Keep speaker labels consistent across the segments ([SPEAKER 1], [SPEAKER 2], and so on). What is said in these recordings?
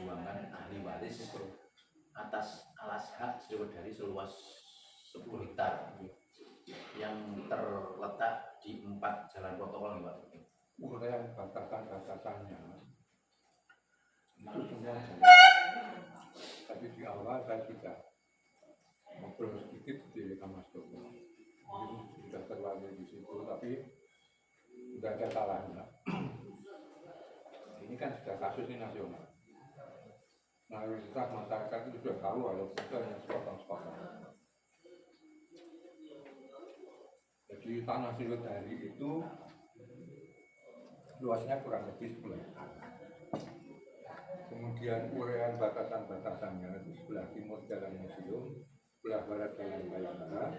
[SPEAKER 1] memperjuangkan ahli waris atas alas hak dari seluas 10 hektar yang terletak di 4 jalan protokol, Pak.
[SPEAKER 2] Urean batasan-batasannya itu semua jalan. Tapi di awal saya sudah ngobrol sedikit di Mas Joko. Mungkin sudah terlalu di situ, tapi tidak ada salahnya. Ini kan sudah kasus ini nasional. Mayoritas masyarakat itu sudah tahu kalau itu hanya sepotong-sepotong. Jadi tanah Sriwedari itu luasnya kurang lebih 10 hektar. Kemudian urean batasan-batasannya itu sebelah timur Jalan Museum, sebelah barat Jalan Bayangkara,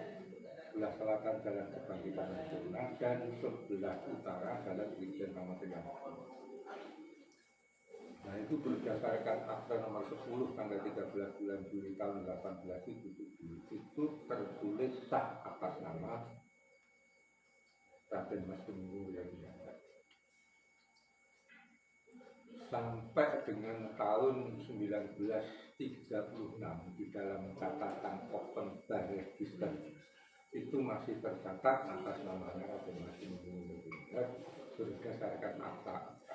[SPEAKER 2] sebelah selatan Jalan Kebangkitan Nasional, dan sebelah utara Jalan Brigjen Muhammad Yamin. Nah, itu berdasarkan akta nomor 10 tanggal 13 bulan Juli tahun 1877 itu tertulis sah atas nama Raden Mas Tumenggung yang diangkat. Sampai dengan tahun 1936 di dalam catatan Open Bar Register itu masih tercatat atas namanya Raden Mas Tumenggung yang diangkat berdasarkan akta.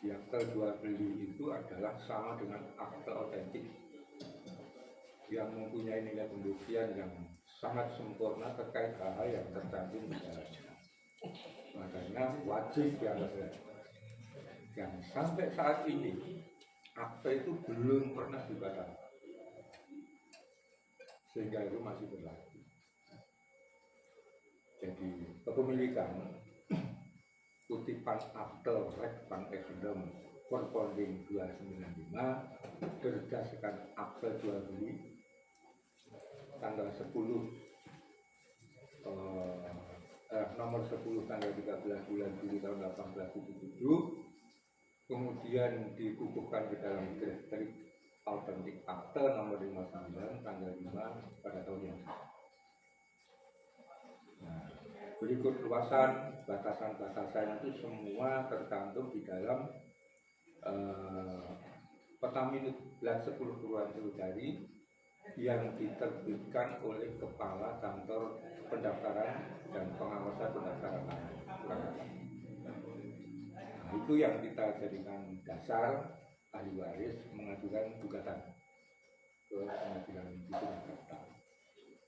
[SPEAKER 2] Yang kedua beli itu adalah sama dengan akte otentik yang mempunyai nilai pembuktian yang sangat sempurna terkait hal yang tercantum di dalamnya. Makanya wajib dianggap. Dan sampai saat ini akte itu belum pernah dibatalkan, sehingga itu masih berlaku. Jadi kepemilikan kutipan akte Rek Bank Eksidom Perponding 295 berdasarkan akte jual beli tanggal 10 nomor 10 tanggal 13 bulan Juli tahun 1877, kemudian dikukuhkan ke dalam Distrik Autentik Akte nomor 59 tanggal 5 pada tahun yang sama. Nah, berikut luasan batasan-batasan itu semua tercantum di dalam peta minut Blat 10 Kelurahan Sriwedari yang diterbitkan oleh Kepala Kantor Pendaftaran dan Pengawasan Pendaftaran Tanah. Nah, itu yang kita jadikan dasar ahli waris mengajukan gugatan ke Pengadilan Negeri Jakarta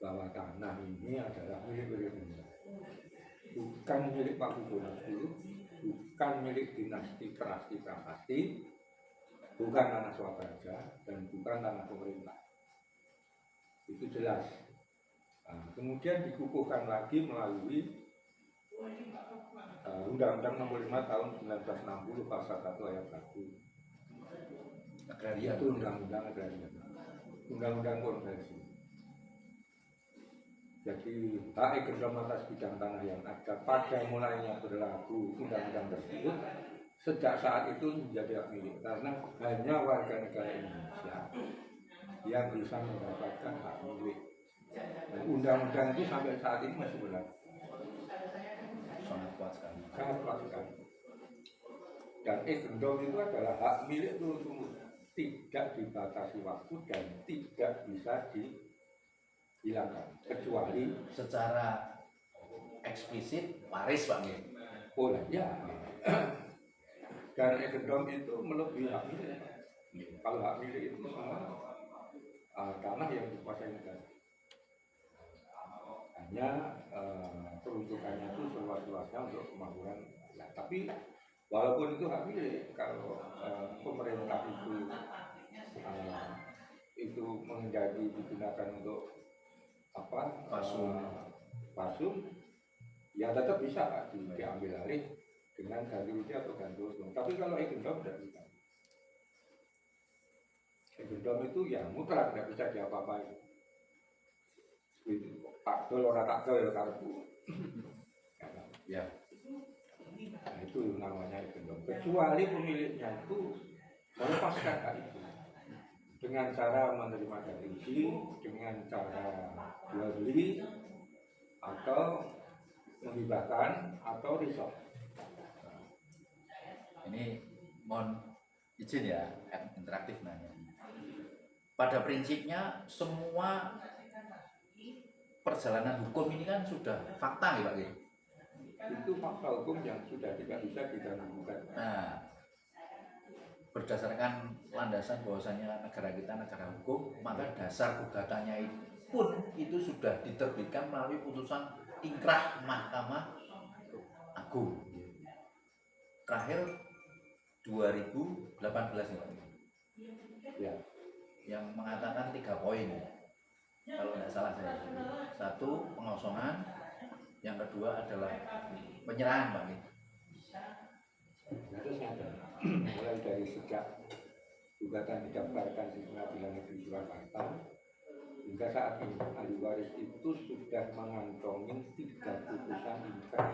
[SPEAKER 2] bahwa tanah ini adalah milik negara, bukan milik Pak Gubernur dulu, bukan milik dinasti Prasasti, bukan tanah swadaya dan bukan tanah pemerintah. Itu jelas. Nah, kemudian dikukuhkan lagi melalui Undang-Undang Nomor 5 Tahun 1960 Pasal 1 Ayat 1. Agraria itu Undang-Undang Agraria, Undang-Undang Konversi. Jadi hak ekstrim atas bidang tanah yang ada pada mulainya berlaku undang-undang tersebut sejak saat itu menjadi hak milik, karena hanya warga negara Indonesia yang bisa mendapatkan hak milik. Dan undang-undang itu sampai saat ini masih berlaku.
[SPEAKER 1] Sangat kuat sekali.
[SPEAKER 2] Sangat kuat sekali. Dan ekstrim itu adalah hak milik turun-temurun, tidak dibatasi waktu dan tidak bisa dihilangkan kecuali
[SPEAKER 1] secara eksplisit waris, Pak.
[SPEAKER 2] Oh ya. Dan ekstrim itu melebihi hak milik. Kalau hak milik itu semua tanah yang dikuasai negara. Hanya peruntukannya itu seluas-luasnya untuk kemakmuran. Ya, tapi walaupun itu hak milik, kalau pemerintah itu menjadi digunakan untuk pasung, ya tetap bisa Pak, diambil alih dengan ganti rugi atau ganti untung. Tapi kalau ekstrim tidak bisa. Ekstrim itu ya mutlak, tidak bisa diapa-apain. Takdol orang takdol ya karbu. Ya. Nah, itu namanya ekstrim. Kecuali pemiliknya itu melepaskan hak itu dengan cara menerima ganti rugi, dengan cara jual beli, atau menghibahkan, atau risok.
[SPEAKER 1] Ini mohon izin ya, interaktif nanya. Pada prinsipnya semua perjalanan hukum ini kan sudah fakta ya Pak Giri?
[SPEAKER 2] Itu fakta hukum yang sudah tidak bisa diganggu-gugat.
[SPEAKER 1] Nah, berdasarkan landasan bahwasanya negara kita negara hukum, maka dasar gugatannya pun itu sudah diterbitkan melalui putusan ingkrah Mahkamah Agung. Terakhir 2018 ya Pak.
[SPEAKER 2] Ya.
[SPEAKER 1] Yang mengatakan 3 poin. Kalau tidak salah saya. 1, pengosongan. Yang kedua adalah penyerahan Pak.
[SPEAKER 2] Harusnya ada. Mulai dari sejak gugatan didaftarkan di Pengadilan Negeri Surakarta hingga saat ini ahli waris itu sudah mengantongi 3 putusan ingkrah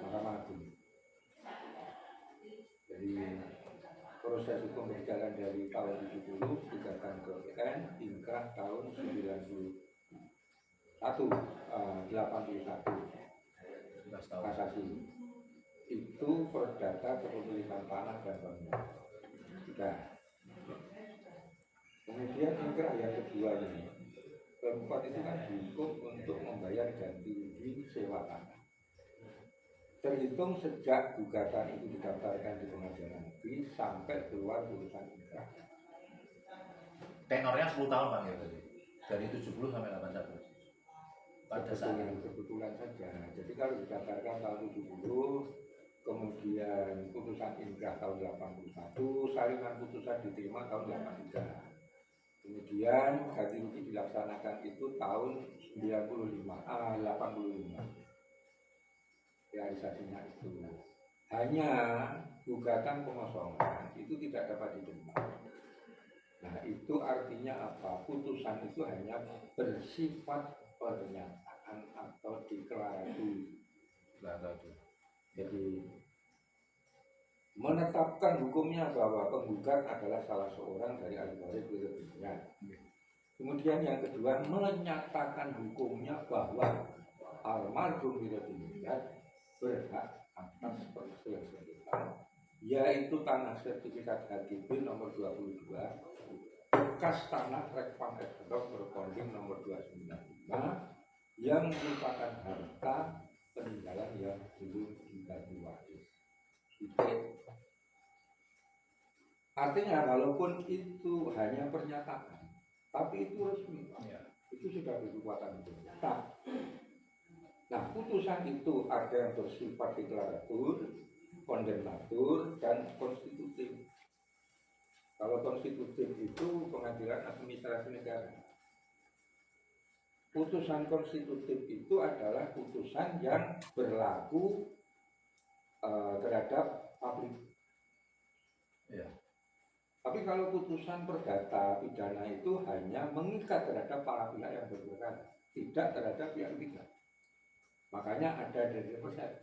[SPEAKER 2] Mahkamah Agung. Jadi proses hukum berjalan dari tahun 70 gugatan ke PN ingkrah tahun 81 kasasi. Itu perdata kepemilikan tanah dan bangunan. Sudah. Kemudian ingkrah yang kedua ini, Pemkot itu kan dihukum untuk membayar ganti rugi sewa tanah. Terhitung sejak gugatan itu didaftarkan di Pengadilan Negeri sampai keluar putusan ingkrah.
[SPEAKER 1] Tenornya 10 tahun Pak ya, dari 70 sampai 81. Pada saat
[SPEAKER 2] kebetulan saja. Jadi kalau didaftarkan tahun 70, kemudian putusan ingkrah tahun 81, salinan putusan diterima tahun 83. Kemudian ganti rugi dilaksanakan itu tahun 85. Realisasinya itu hanya gugatan pengosongan itu tidak dapat diterima. Nah itu artinya apa? Putusan itu hanya bersifat pernyataan atau deklarasi. Jadi menetapkan hukumnya bahwa penggugat adalah salah seorang dari ahli waris berikutnya. Kemudian yang kedua menyatakan hukumnya bahwa almarhum Wiradiningrat berhak atas perselisihan, yaitu tanah sertifikat HGB nomor 22, bekas tanah Rekpan Esdok berponding nomor 295 yang merupakan harta peninggalan yang belum dibagi waris. Artinya walaupun itu hanya pernyataan, tapi itu resmi, itu sudah berkekuatan hukum. Nah, putusan itu ada yang bersifat deklaratur, kondemnatur, dan konstitutif. Kalau konstitutif itu pengadilan administrasi negara. Putusan konstitutif itu adalah putusan yang berlaku terhadap publik. Ya. Tapi kalau putusan perdata pidana itu hanya mengikat terhadap para pihak yang berperkara, tidak terhadap pihak ketiga. Makanya ada dari persen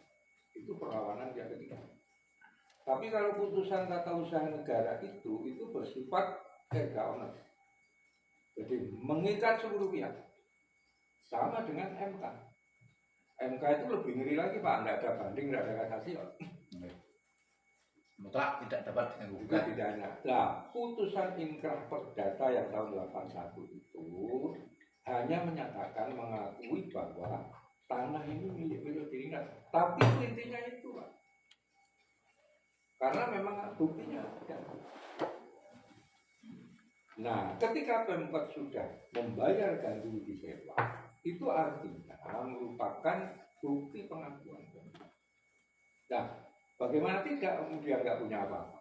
[SPEAKER 2] itu perlawanan pihak ketiga. Tapi kalau putusan tata usaha negara itu bersifat erga omnes. Jadi mengikat seluruh pihak. Sama dengan MK. MK itu lebih ngeri lagi Pak, tidak ada banding, tidak ada kasasi.
[SPEAKER 1] Mutlak tidak dapat
[SPEAKER 2] juga pidana. Nah, putusan ingkrah perdata yang tahun 81 itu hanya menyatakan mengakui bahwa tanah ini milik Wiradiningrat. Tapi intinya itu Pak. Karena memang buktinya ada. Nah, ketika Pemkot sudah membayar ganti rugi sewa, itu artinya merupakan bukti pengakuan. Nah, bagaimana tidak dia nggak punya apa-apa?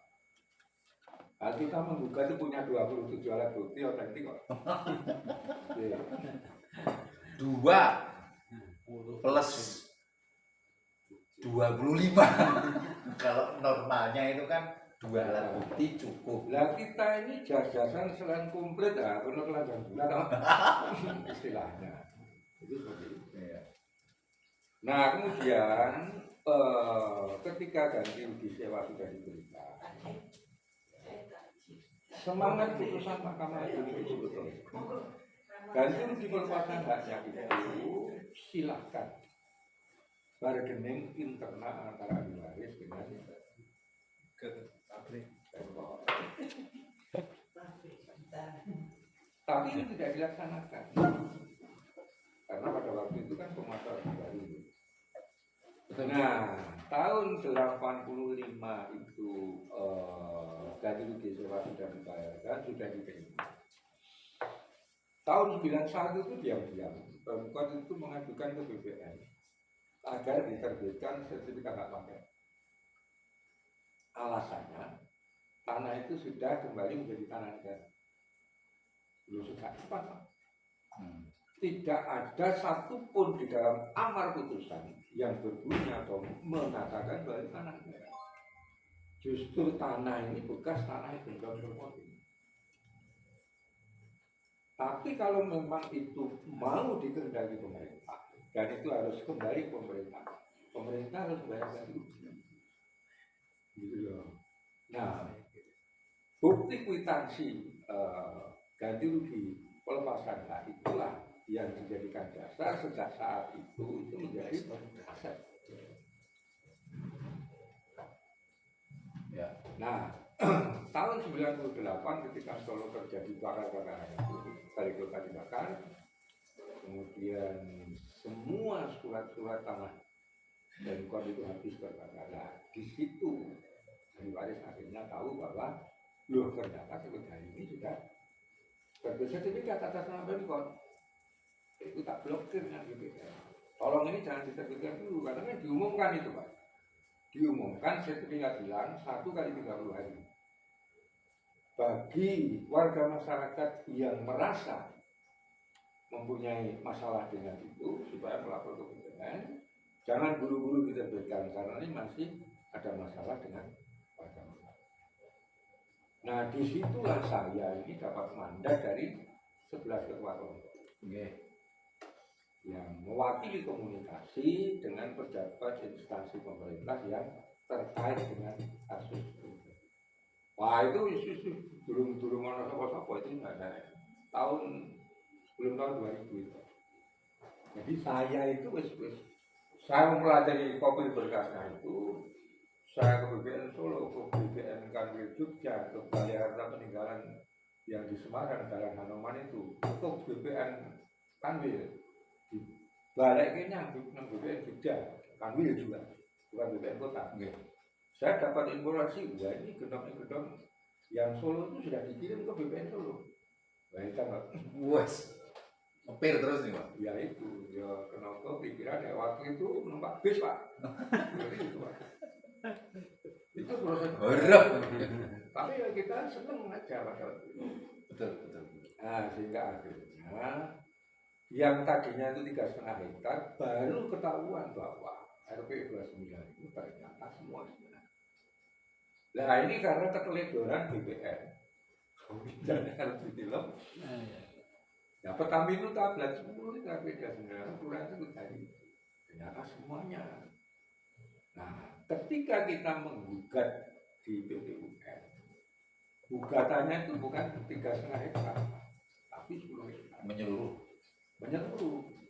[SPEAKER 2] Nah, kita menggugat itu punya 27 alat bukti otentik kok.
[SPEAKER 1] 2 plus 25. Kalau normalnya itu kan 2 alat bukti cukup.
[SPEAKER 2] Lah kita ini jajasan selain komplit ya, benar telanjang bulat istilahnya. Itu seperti itu. Nah kemudian ketika ganti rugi sewa sudah diberikan, semangat putusan Mahkamah Agung itu betul. Ganti rugi merupakan haknya itu silahkan bargaining internal antara ahli waris dengan Tapi ini tidak dilaksanakan karena pada waktu itu kan pemasaran baru. Nah, tahun 85 itu ganti rugi sewa sudah dibayarkan, sudah diterima. Tahun 91 itu diam-diam Pemkot itu mengajukan ke BPN agar diterbitkan sertifikat hak pakai. Alasannya tanah itu sudah kembali menjadi tanah negara. Belum sudah cepat, Pak. Tidak ada satupun di dalam amar putusan yang berbunyi atau mengatakan bahwa tanah negara. Justru tanah ini bekas tanah yang berpotensi. Tapi kalau memang itu mau dikehendaki pemerintah dan itu harus kembali pemerintah harus bayar ganti rugi. Gitu loh. Nah, bukti kwitansi ganti rugi pelepasan hak itulah yang dijadikan dasar sejak saat itu menjadi aset.
[SPEAKER 1] Ya.
[SPEAKER 2] Nah, tahun 98 ketika Solo terjadi bakar-bakaran itu, balik kota dibakar, kemudian semua surat-surat tanah dan kod itu habis terbakar. Nah, di situ ahli waris akhirnya tahu bahwa loh ternyata sebetulnya ini sudah bersertifikat atas nama Pemkot. Itu tak blokir dengan BPN. Tolong ini jangan diterbitkan dulu karena kan diumumkan itu, Pak. Diumumkan sertifikat hilang 1 kali 30 hari. Bagi warga masyarakat yang merasa mempunyai masalah dengan itu supaya melapor ke BPN, jangan buru-buru diterbitkan karena ini masih ada masalah dengan warga masyarakat. Nah, disitulah saya ini dapat mandat dari 11 ketua kelompok yang mewakili komunikasi dengan pejabat instansi pemerintah yang terkait dengan kasus itu. Wah, itu isu belum mana apa-apa itu nggak ada sebelum tahun 2000 itu. Jadi saya itu saya mempelajari kopi berkasnya itu, saya ke BPN Solo, ke BPN Kanwil Jogja, ke Balai Harta Peninggalan yang di Semarang, Jalan Hanoman itu, ke BPN Kanwil, di Balai Kenyang, BPN Jogja, Kanwil juga, bukan BPN Kota. Saya dapat informasi, ya ini gedung-gedung yang Solo itu sudah dikirim ke BPN Solo. Baik tanggal.
[SPEAKER 1] Wes, ngepir terus nih, Pak.
[SPEAKER 2] Ya itu, ya kenapa pikiran ya waktu itu numpak bis, Pak. Jadi itu, Pak. Itu proses. Tapi ya kita seneng aja pada waktu itu.
[SPEAKER 1] Betul.
[SPEAKER 2] Nah, sehingga akhirnya yang tadinya itu 3,5 hektar baru ketahuan bahwa RP 29 itu ternyata semua. Nah ini karena keteledoran BPN. Dan harus ditilem. Ya Pertamina itu tablet 10 itu RP 29 kurang itu tadi. Ternyata semuanya. Nah, ketika kita menggugat di PT UN, gugatannya itu bukan 3,5 hektar, tapi 10 hektar.
[SPEAKER 1] Menyeluruh.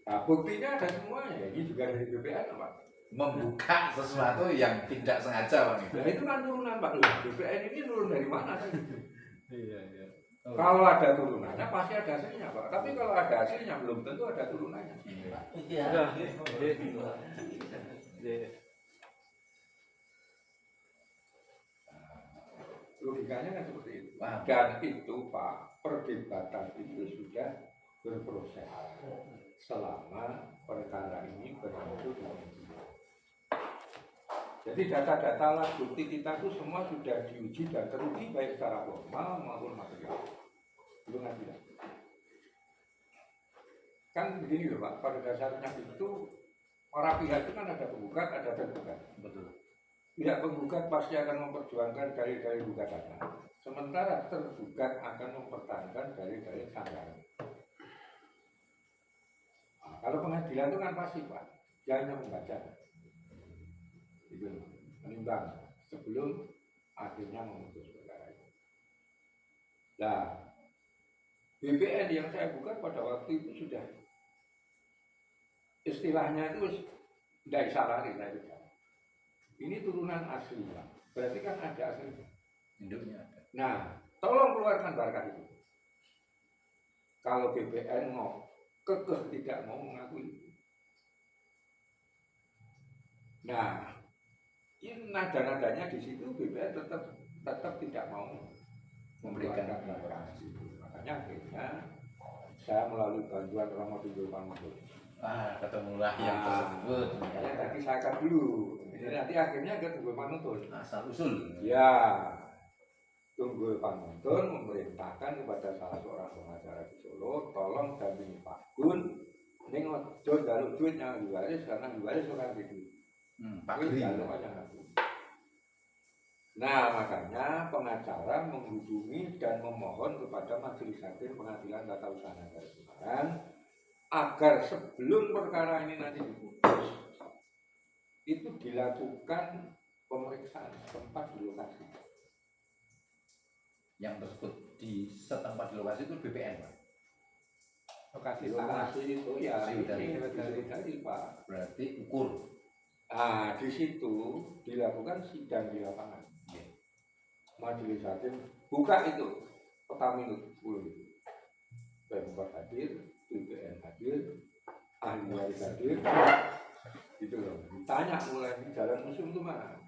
[SPEAKER 2] Nah, buktinya ada semuanya. Ini juga dari BPN, Pak.
[SPEAKER 1] Membuka sesuatu yang tidak sengaja, Pak.
[SPEAKER 2] Nah, itu kan turunan, Pak. Loh, BPN ini turun dari mana?
[SPEAKER 1] Iya. Oh.
[SPEAKER 2] Kalau ada turunannya pasti ada hasilnya, Pak. Tapi kalau ada hasilnya belum tentu ada turunannya.
[SPEAKER 1] Iya.
[SPEAKER 2] Logikanya kan seperti itu. Dan itu, Pak, perdebatan itu sudah berproses selama perkara ini berlangsung di media. Jadi data-data alat bukti kita itu semua sudah diuji dan teruji baik secara formal maupun material. Belum tidak. Kan begini loh, Pak, pada dasarnya itu para pihak itu kan ada penggugat, ada tergugat. Betul. Pihak penggugat pasti akan memperjuangkan dalil-dalil gugatannya. Sementara tergugat akan mempertahankan dalil-dalil sanggahan. Nah, kalau pengadilan itu kan pasti, Pak, dia hanya membaca. Itu menimbang sebelum akhirnya memutus perkara itu. Nah, BPN yang saya buka pada waktu itu sudah istilahnya itu tidak bisa lari. Ini turunan asli, Pak. Berarti kan ada aslinya.
[SPEAKER 1] Induknya ada.
[SPEAKER 2] Nah, tolong keluarkan barkah itu. Kalau BPN mau kekeh tidak mau mengakui itu. Nah, ini nada-nadanya di situ BPN tetap tidak mau memberikan barkah itu. Makanya akhirnya saya melalui bantuan Romo Tunggul Panuntun.
[SPEAKER 1] Ketemulah yang tersebut.
[SPEAKER 2] Ya, tadi saya akan dulu. Jadi nanti akhirnya ke Tunggul Panuntun.
[SPEAKER 1] Asal usul.
[SPEAKER 2] Ya, Tunggul Panuntun memerintahkan kepada salah seorang pengacara di Solo, tolong dampingi Pak Gun. Ini ojo jaluk duit yang diwaris karena diwaris orang gitu.
[SPEAKER 1] Pak
[SPEAKER 2] Gun
[SPEAKER 1] Gri.
[SPEAKER 2] jaluk aja aku. Nah, makanya pengacara menghubungi dan memohon kepada Majelis Hakim Pengadilan Tata Usaha Negara Semarang agar sebelum perkara ini nanti diputus itu dilakukan pemeriksaan tempat di lokasi.
[SPEAKER 1] Yang tersebut di setempat di lokasi itu BPN, Pak.
[SPEAKER 2] Lokasi itu ya dari Pak.
[SPEAKER 1] Berarti ukur.
[SPEAKER 2] Di situ dilakukan sidang di lapangan. Majelis Hakim buka itu peta minut 10 itu. Pemkot hadir, BPN hadir, ahli waris hadir, gitu loh. Ditanya mulai di jalan museum itu mana?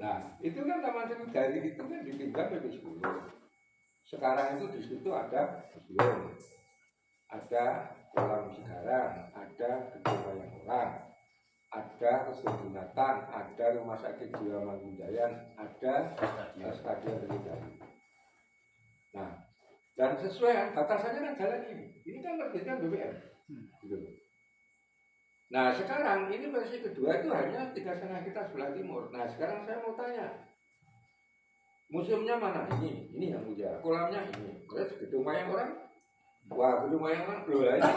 [SPEAKER 2] Nah, itu kan Taman Sriwijaya itu kan dipindah PP 10. Sekarang itu di situ ada museum, ada kolam sekarang, ada gedung wayang orang, ada kebun binatang, ada rumah sakit jiwa Mangundayan, ada stadion Sriwijaya. Nah, dan sesuai batasannya kan jalan ini. Ini kan terbitkan BPN. Gitu. Nah, sekarang ini versi kedua itu hanya 3,5 kita sebelah timur. Nah, sekarang saya mau tanya, museumnya mana? Ini yang mulia. Kolamnya ini. Terus gedung wayang orang? Wah, gedung wayang orang loh lah ini.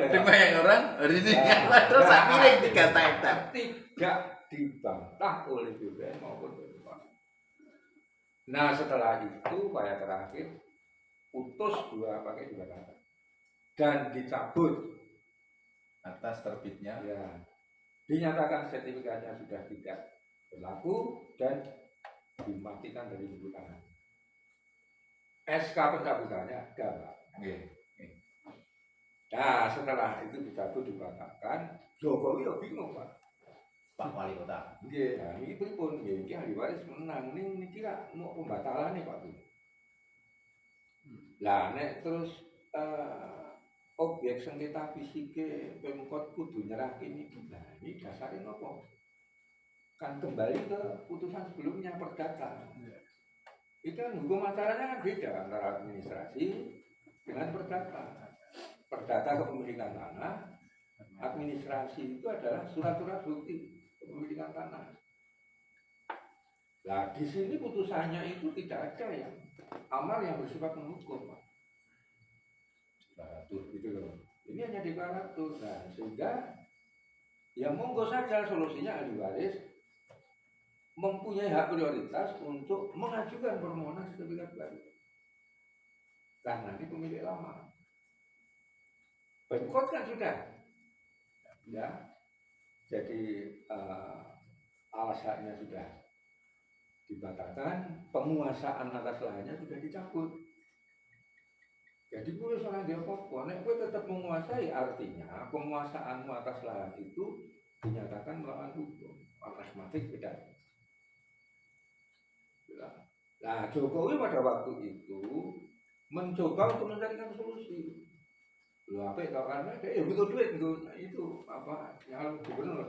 [SPEAKER 1] Gedung wayang orang hari ini terus saya pilih 3 hektar.
[SPEAKER 2] Tidak dibantah oleh BPN maupun BPN. Nah, setelah itu upaya terakhir putus pakai dua kata dan dicabut
[SPEAKER 1] atas terbitnya.
[SPEAKER 2] Ya, dinyatakan sertifikatnya sudah tidak berlaku dan dimatikan dari buku tangan. SK pencabutannya ada, Pak. Nah, setelah itu dicabut dibantahkan, Jokowi ya bingung, Pak.
[SPEAKER 1] Pak Wali Kota.
[SPEAKER 2] Nah, ini pripun, ini ahli waris menang, ini kira mau pembatalan nih Pak. Lah, nek terus objek sengketa fisike Pemkot kudu nyerah ini, nah ini dasarnya apa? Kan kembali ke putusan sebelumnya perdata. Itu kan hukum acaranya kan beda antara administrasi dengan perdata. Perdata kepemilikan tanah, administrasi itu adalah surat-surat bukti kepemilikan tanah. Nah, di sini putusannya itu tidak ada yang amar yang bersifat menghukum, Pak. Deklaratur gitu loh. Ini hanya deklaratur. Nah, sehingga ya monggo saja solusinya ahli waris mempunyai hak prioritas untuk mengajukan permohonan sertifikat baru. Karena ini pemilik lama. Pemkot kan sudah, ya. Jadi alasannya sudah dibatalkan, penguasaan atas lahannya sudah dicabut. Jadi boleh soal dia pokok, nek gue tetap menguasai artinya penguasaanmu atas lahan itu dinyatakan melawan hukum. Pragmatik beda. Nah, Jokowi pada waktu itu mencoba untuk mencarikan solusi. Loh, apa ya karena dia butuh duit itu apa nyalon gubernur.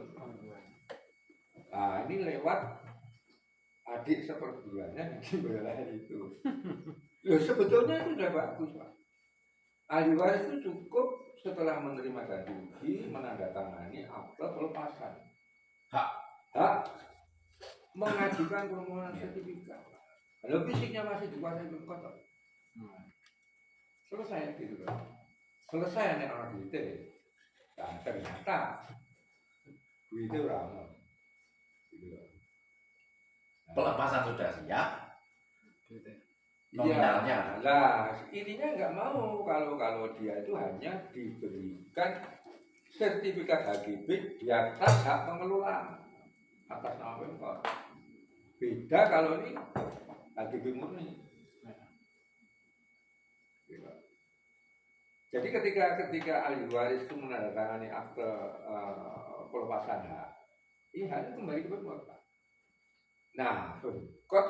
[SPEAKER 2] Nah, ini lewat adik seperguruannya di wilayah itu. Loh, sebetulnya itu sudah bagus, Pak. Ahli waris itu cukup setelah menerima ganti rugi menandatangani akte pelepasan hak mengajukan permohonan sertifikat. Kalau fisiknya masih dikuasai Pemkot, selesai gitu kan. Selesai nih orang duitnya. Nah, ternyata duitnya orang gitu.
[SPEAKER 1] Pelepasan sudah siap.
[SPEAKER 2] Nominalnya. Lah, ininya nggak mau kalau dia itu hanya diberikan sertifikat HGB di atas hak pengelola atas nama Pemkot. Beda kalau ini HGB murni. Jadi ketika ahli waris itu menandatangani akte pelepasan hak, ini haknya kembali ke Pemkot. Nah, Pemkot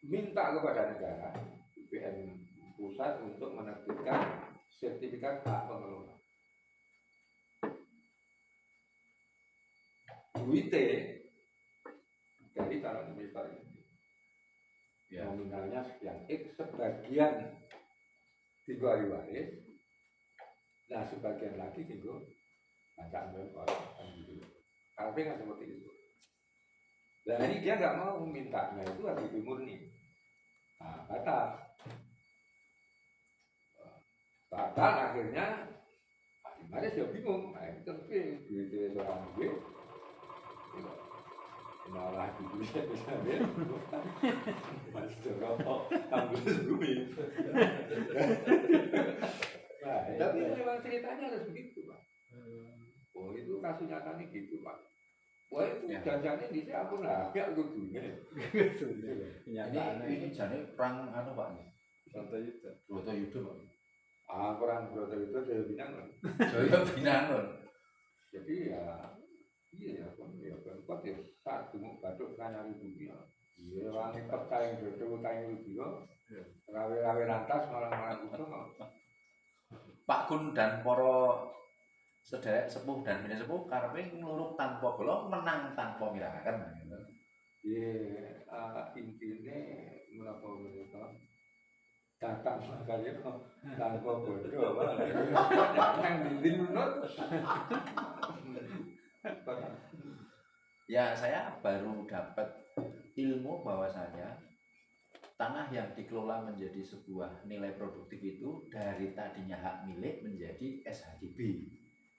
[SPEAKER 2] minta kepada negara, BPN pusat untuk menerbitkan sertifikat hak pengelola. Duitnya dari calon investor ini, nominalnya sekian X, sebagian tiga ahli waris, nah sebagian lagi tiga bacaan Pemkot, kan gitu. Artinya seperti itu. Dan ini dia nggak mau mintanya itu HGB murni. Nah, batal akhirnya ahli waris ya bingung. Nah, itu tapi duitnya seorang gue malah duitnya misalnya Mas Joko ambil bumi. Nah, tapi memang ceritanya harus begitu, Pak. Oh, itu kasus nyatanya gitu, Pak. Wah, itu janjinya di sini aku lah, ya dunia.
[SPEAKER 1] Ini jadi perang anu Pak. Bratayuda Pak.
[SPEAKER 2] Perang Bratayuda Jaya Binangun.
[SPEAKER 1] Jaya Binangun.
[SPEAKER 2] Jadi ya iya ya Pemkot ya saat dulu batuk kanyari dunia. Iya wangi percaya dodo kanyari dunia. Rawe-rawe lantas malah untung.
[SPEAKER 1] Pak Gun dan para sedherek sepuh dan bini sepuh karepe ngluruk tanpa bola menang tanpa mirakaken.
[SPEAKER 2] Iya, intinya menapa mereka datang makanya tanpa bodoh, yang dilunut.
[SPEAKER 1] Ya saya baru dapat ilmu bahwasanya tanah yang dikelola menjadi sebuah nilai produktif itu dari tadinya hak milik menjadi SHGB.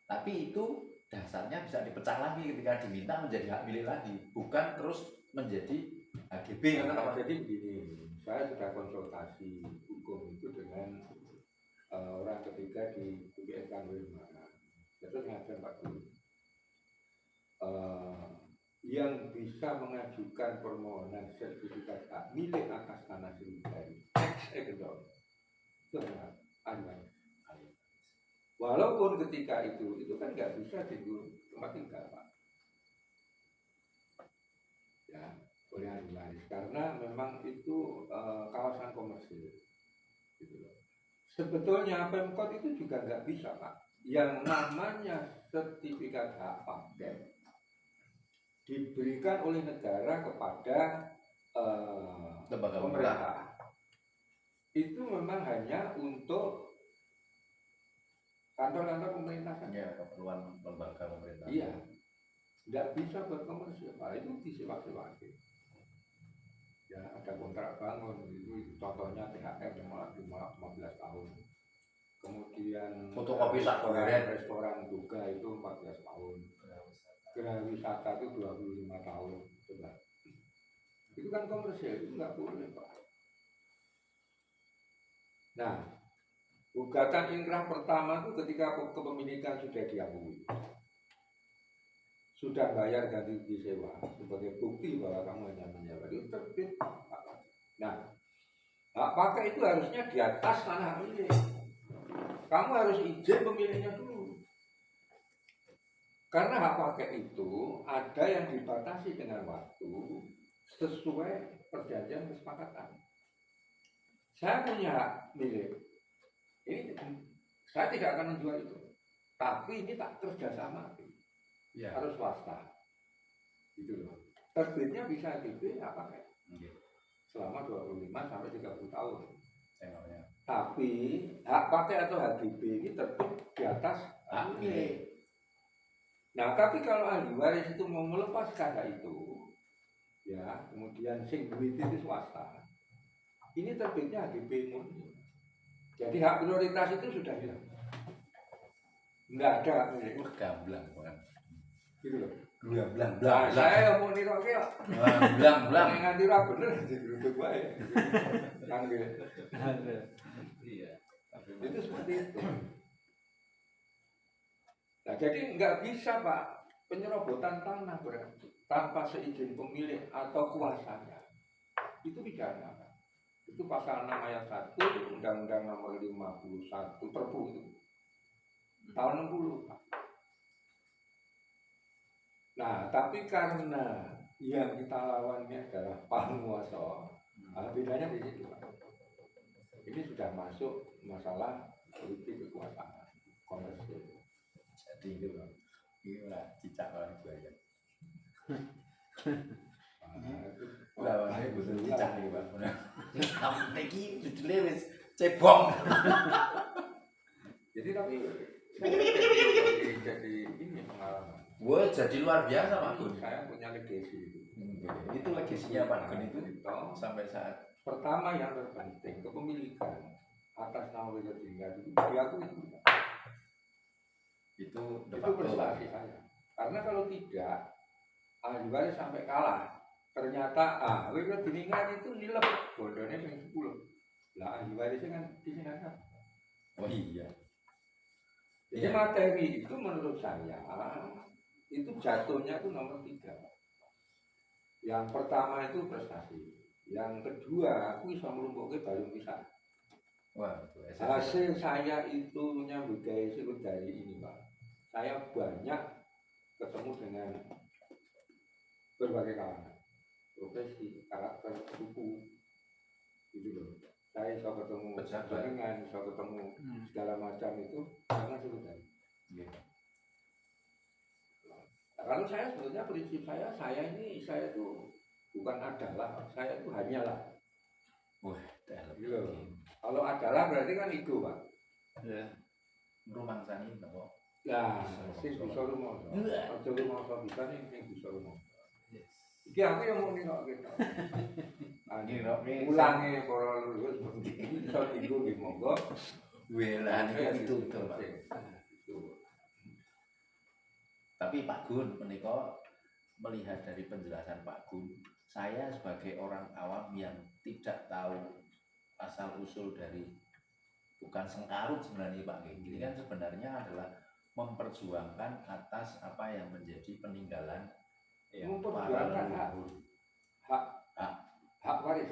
[SPEAKER 1] Tapi itu dasarnya bisa dipecah lagi ketika diminta menjadi hak milik lagi, bukan terus menjadi HGB.
[SPEAKER 2] Jadi begini, saya sudah konsultasi hukum itu dengan orang ketiga di UGM Kanwil-Mana. Terus ngajak Pak Guru. Yang bisa mengajukan permohonan sertifikat hak milik atas tanah Sriwijaya ex egendom itu adalah ahli. Walaupun ketika itu kan nggak bisa di tempat tinggal, Pak. Ya, oleh ahli waris karena memang itu kawasan komersil. Gitu loh. Sebetulnya Pemkot itu juga nggak bisa, Pak. Yang namanya sertifikat hak pakai diberikan oleh negara kepada pemerintah. Itu memang hanya untuk kantor-kantor pemerintah saja.
[SPEAKER 1] Ya, keperluan lembaga pemerintah.
[SPEAKER 2] Iya, tidak bisa berkomersial. Itu disewa-sewakan. Ya, ada kontrak bangun itu contohnya THR yang malah 15 tahun. Kemudian
[SPEAKER 1] fotokopi
[SPEAKER 2] restoran juga itu 14 tahun. Gerah wisata itu 25 tahun. Coba. Itu kan komersial, itu nggak boleh, Pak. Nah, gugatan ingkrah pertama itu ketika kepemilikan sudah diakui, sudah bayar ganti rugi sewa sebagai bukti bahwa kamu hanya menyewa, itu terbit. Nah, hak pakai itu harusnya di atas tanah milik. Kamu harus izin pemiliknya dulu. Karena hak pakai itu ada yang dibatasi dengan waktu sesuai perjanjian kesepakatan. Saya punya hak milik. Ini saya tidak akan menjual itu. Tapi ini tak kerjasama. Ya. Harus swasta. Gitu loh. Terbitnya bisa HGB hak pakai. Selama 25 sampai 30 tahun. Tapi hak pakai atau HGB ini terbit di atas hak milik. Nah, tapi kalau ahli waris itu mau melepaskan hak itu, ya, kemudian sing duit itu swasta. Ini terbitnya HGB murni. Jadi hak prioritas itu sudah hilang. Enggak ada hak milik.
[SPEAKER 1] Gamblang kan.
[SPEAKER 2] Gitu loh.
[SPEAKER 1] Gamblang.
[SPEAKER 2] Nah, saya mau niru kok.
[SPEAKER 1] Gamblang.
[SPEAKER 2] Nganti ra bener digeruduk wae. Kan gitu.
[SPEAKER 1] Iya.
[SPEAKER 2] Itu seperti itu. Nah, jadi nggak bisa Pak penyerobotan tanah berarti tanpa seizin pemilik atau kuasanya itu pidana Pak. Itu pasal 6 ayat 1 Undang-Undang nomor 51 Perpu itu tahun 60 Pak. Nah, tapi karena yang kita lawan ini adalah penguasa, bedanya di situ Pak. Ini sudah masuk masalah politik kekuasaan komersil.
[SPEAKER 1] Jadi gitu Pak. Iya, cicak orang buaya. Lawannya betul cicak nih Pak. Niki judulnya wis cebong.
[SPEAKER 2] Jadi tapi jadi ini pengalaman.
[SPEAKER 1] Wah, jadi luar biasa Pak Gun.
[SPEAKER 2] Saya punya legasi itu.
[SPEAKER 1] Itu legasinya Pak Gun itu sampai saat
[SPEAKER 2] pertama yang terpenting kepemilikan atas nama Wilayah Tinggal itu diakui itu prestasi saya. Karena kalau tidak ahli waris sampai kalah ternyata Wilayah Tinggal itu nilep bodohnya yang 10 lah ahli warisnya kan disinarkan.
[SPEAKER 1] Oh iya.
[SPEAKER 2] Jadi materi itu menurut saya itu jatuhnya itu nomor 3. Yang pertama itu prestasi, yang kedua aku bisa melumpuhkan balung pisang.
[SPEAKER 1] Wah,
[SPEAKER 2] hasil saya itu nyambut gaya dari ini Pak. Saya banyak ketemu dengan berbagai kalangan, profesi, karakter, suku, gitu loh. Saya bisa ketemu dengan, bisa ketemu segala macam itu karena sebenarnya.
[SPEAKER 1] Yeah.
[SPEAKER 2] Nah, kalau saya sebetulnya prinsip saya itu bukan adalah, saya itu hanyalah.
[SPEAKER 1] Wah,
[SPEAKER 2] gitu loh. Kalau adalah berarti kan ego Pak.
[SPEAKER 1] Ya. Rumah sani Pak.
[SPEAKER 2] Ya, sing bisa rumoso. Aja rumoso bisa ning sing bisa rumoso. Iki aku yang mau ning kok gitu. Ulange para lurus iso dienggo nggih monggo.
[SPEAKER 1] Welah niki ditutur Pak. Tapi Pak Gun menika melihat dari penjelasan Pak Gun, saya sebagai orang awam yang tidak tahu asal usul dari bukan sengkarut sebenarnya Pak. Ini kan sebenarnya adalah memperjuangkan atas apa yang menjadi peninggalan
[SPEAKER 2] memperjuangkan hak waris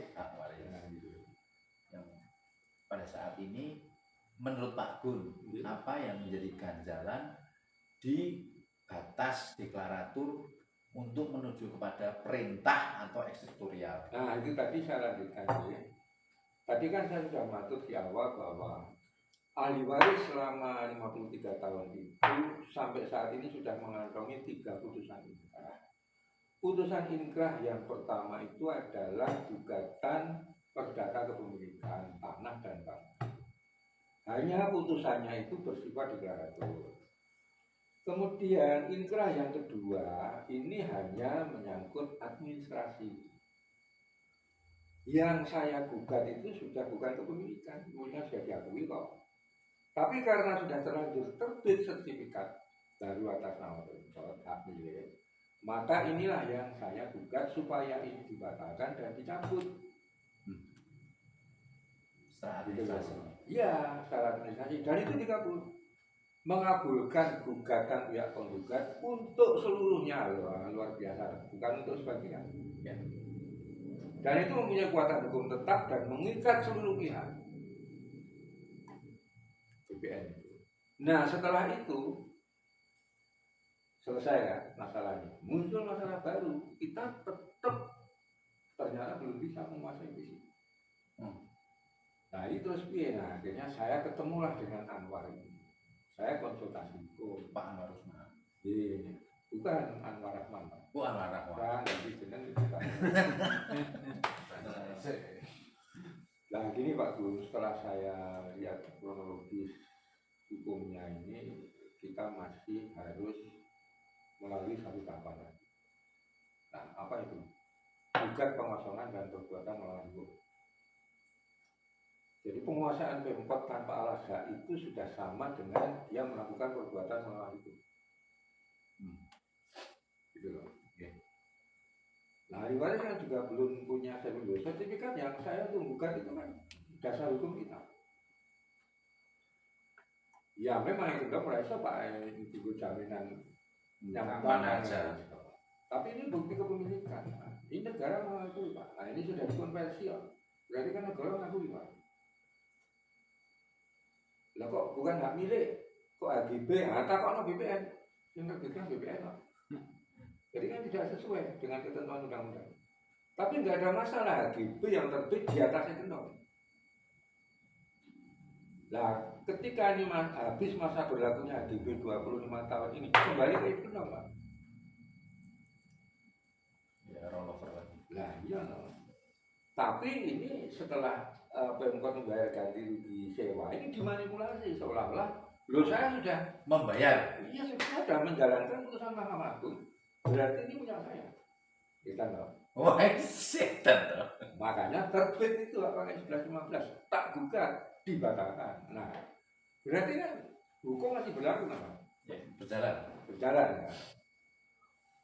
[SPEAKER 1] yang pada saat ini menurut Pak Gun apa yang menjadi ganjalan di batas deklaratur untuk menuju kepada perintah atau eksekutorial.
[SPEAKER 2] Nah itu tadi saya lanjutkan ya. Tadi kan saya sudah matur di awal bahwa ahli waris selama 53 tahun itu sampai saat ini sudah mengantongi 3 putusan inkrah. Putusan inkrah yang pertama itu adalah gugatan perdata kepemilikan tanah dan bangunan. Hanya putusannya itu bersifat deklarator. Kemudian inkrah yang kedua ini hanya menyangkut administrasi. Yang saya gugat itu sudah bukan kepemilikan, kemudian sudah diakui kok. Tapi karena sudah terlanjur terbit sertifikat baru atas nama hak milik, maka inilah yang saya gugat supaya ini dibatalkan dan dicabut.
[SPEAKER 1] Secara administrasi.
[SPEAKER 2] Iya, secara administrasi. Dan itu dikabul. Mengabulkan gugatan pihak penggugat untuk seluruhnya, luar biasa, bukan untuk sebagian. Ya. Dan itu mempunyai kekuatan hukum tetap dan mengikat seluruh pihak. BPN itu. Nah setelah itu selesai kan masalahnya, muncul masalah baru, kita tetap ternyata belum bisa menguasai di situ. Nah itu terus nah, akhirnya saya ketemulah dengan Anwar ini. Saya konsultasi hukum
[SPEAKER 1] Pak Anwar Usman.
[SPEAKER 2] Iya, bukan Anwar Rahman.
[SPEAKER 1] Oh Anwar Rahman.
[SPEAKER 2] Jadi jeneng itu kan. Nah gini Pak Gun, setelah saya lihat kronologis hukumnya ini, kita masih harus melalui satu tahapan lagi. Nah apa itu? Gugat pengosongan dan perbuatan melawan hukum. Jadi penguasaan Pemkot tanpa alas hak itu sudah sama dengan dia melakukan perbuatan melawan hukum. Gitu loh. Okay. Nah, ahli waris yang juga belum punya sertifikat yang saya tunggukan itu kan dasar hukum kita. Ya memang itu dong merasa Pak itu jaminan
[SPEAKER 1] Aman aja.
[SPEAKER 2] Tapi ini bukti kepemilikan. Ini negara mengakui Pak. Nah ini sudah dikonversi ya. Berarti kan negara mengakui Pak. Lah kok bukan hak milik, kok HGB? Nah, takokno BPN. Yang terbitkan BPN Pak. Jadi kan tidak sesuai dengan ketentuan undang-undang. Tapi nggak ada masalah HGB yang terbit di atas itu dong. Nah, ketika ini habis masa berlakunya HGB 25 tahun ini, kembali ke itu dong Pak.
[SPEAKER 1] Ya rollover lagi.
[SPEAKER 2] Lah iya no. Tapi ini setelah Pemkot membayar ganti rugi sewa ini dimanipulasi seolah-olah loh saya sudah
[SPEAKER 1] Membayar.
[SPEAKER 2] iya sudah menjalankan putusan Mahkamah Agung berarti ini punya saya kita tahu.
[SPEAKER 1] Wah, setan tuh.
[SPEAKER 2] Makanya terbit itu apa kayak 1115 tak gugat dibatalkan. Nah berarti kan hukum masih berlaku kan?
[SPEAKER 1] Ya, berjalan.
[SPEAKER 2] Berjalan kan?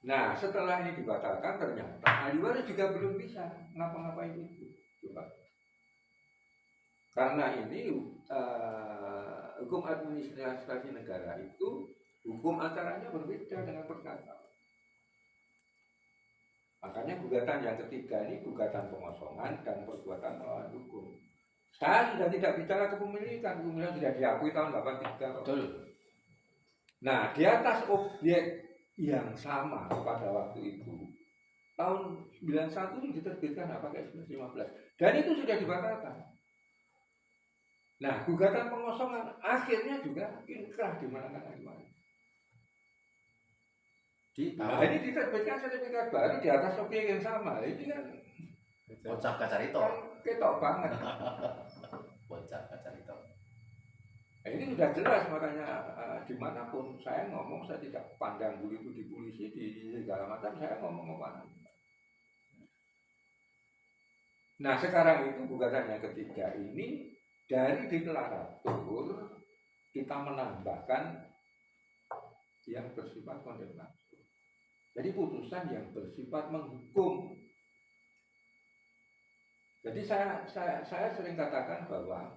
[SPEAKER 2] Nah setelah ini dibatalkan ternyata ahli waris juga belum bisa ngapa-ngapain itu coba. Karena ini hukum administrasi negara itu hukum acaranya berbeda dengan perdata. Makanya gugatan yang ketiga ini gugatan pengosongan dan perbuatan melawan hukum. Saya sudah tidak bicara kepemilikan sudah diakui tahun 83.
[SPEAKER 1] Betul.
[SPEAKER 2] Nah di atas objek yang sama pada waktu itu tahun 91 diterbitkan apa kayak 1915 dan itu sudah dibatalkan. Nah, gugatan pengosongan akhirnya juga inkrah dimenangkan ahli waris. Nah, ini diterbitkan sertifikat baru di atas objek yang sama. Ini kan
[SPEAKER 1] Bocah kacarito.
[SPEAKER 2] kan ketok banget.
[SPEAKER 1] Bocah kacarito.
[SPEAKER 2] Nah, ini sudah jelas makanya dimanapun saya ngomong saya tidak pandang dulu itu di polisi di segala macam saya ngomong apa. Nah, sekarang itu gugatan yang ketiga ini dari deklarator kita menambahkan yang bersifat kondemnasi. Jadi putusan yang bersifat menghukum. Jadi saya sering katakan bahwa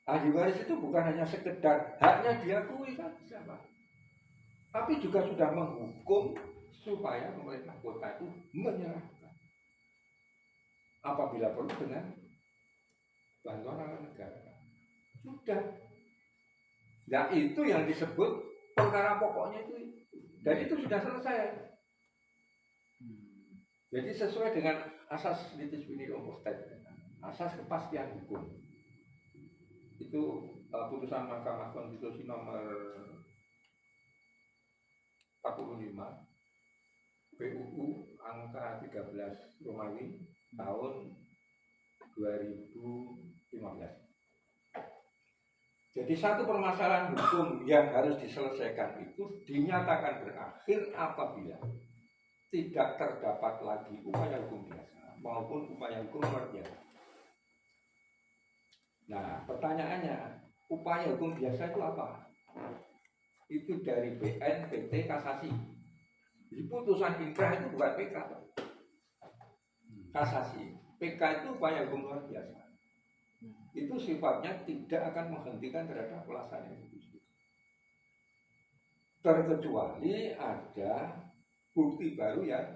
[SPEAKER 2] ahli waris itu bukan hanya sekedar haknya diakui saja, Pak. Tapi juga sudah menghukum supaya pemerintah kota itu menyerahkan. Apabila perlu dengan bantuan ala negara. Sudah. Nah itu yang disebut perkara pokoknya itu. Dan itu sudah selesai. Jadi sesuai dengan asas litis winidum postet, asas kepastian hukum. Itu putusan Mahkamah Konstitusi nomor 45 PUU angka 13 Romawi tahun 2015. Jadi satu permasalahan hukum yang harus diselesaikan itu dinyatakan berakhir apabila tidak terdapat lagi upaya hukum biasa maupun upaya hukum luar biasa. Nah, pertanyaannya, upaya hukum biasa itu apa? Itu dari BNPT kasasi. Jadi putusan inkrah itu bukan PK, kasasi. PK itu upaya hukum luar biasa. Itu sifatnya tidak akan menghentikan terhadap pelaksanaan eksekusi. Terkecuali ada bukti baru yang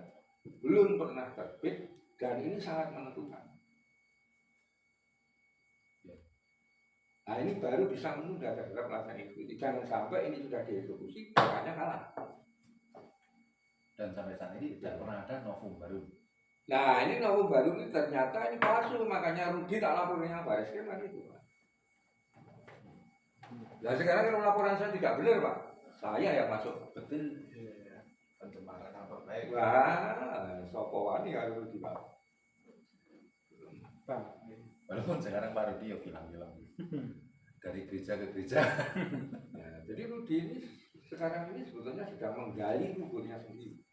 [SPEAKER 2] belum pernah terbit dan ini sangat menentukan. Nah ini baru bisa menunda terhadap pelaksanaan eksekusi. Jangan sampai ini sudah dieksekusi, makanya kalah.
[SPEAKER 1] Dan sampai saat ini tidak pernah ada novum baru.
[SPEAKER 2] Nah ini novum baru ini ternyata ini palsu, makanya Rudi tak laporinnya Baris Krim kan itu. Nah sekarang kalau laporan saya tidak benar Pak, saya yang masuk.
[SPEAKER 1] Betul. Pencemaran apa baik.
[SPEAKER 2] Wah, sopo wani kalau Rudi Pak.
[SPEAKER 1] Walaupun sekarang Pak Rudi ya bilang-bilang dari gereja ke gereja.
[SPEAKER 2] Nah, jadi Rudi ini sekarang ini sebetulnya sudah menggali kuburnya sendiri.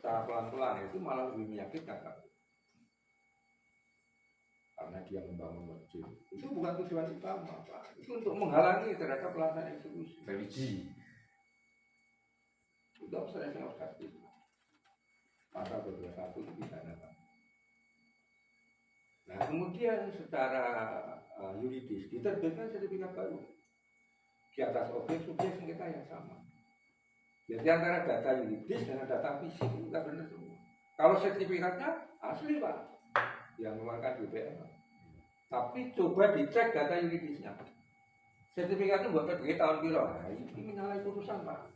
[SPEAKER 2] Secara pelan-pelan itu malah lebih menyakitkan Pak. Karena dia membangun masjid. Itu bukan tujuan utama Pak. Itu untuk menghalangi terhadap pelaksanaan eksekusi.
[SPEAKER 1] Religi.
[SPEAKER 2] Itu obsesinya obsesif. Pasal 21 itu pidana Pak. Nah kemudian secara yuridis, diterbitkan sertifikat baru di atas objek subjek sengketa yang sama. Jadi antara data yuridis dengan data fisik itu nggak benar semua. Kalau sertifikatnya asli Pak, yang mengeluarkan BPN. Tapi coba dicek data yuridisnya. Sertifikat itu buat terbit tahun biru. Nah, ini menyalahi putusan Pak.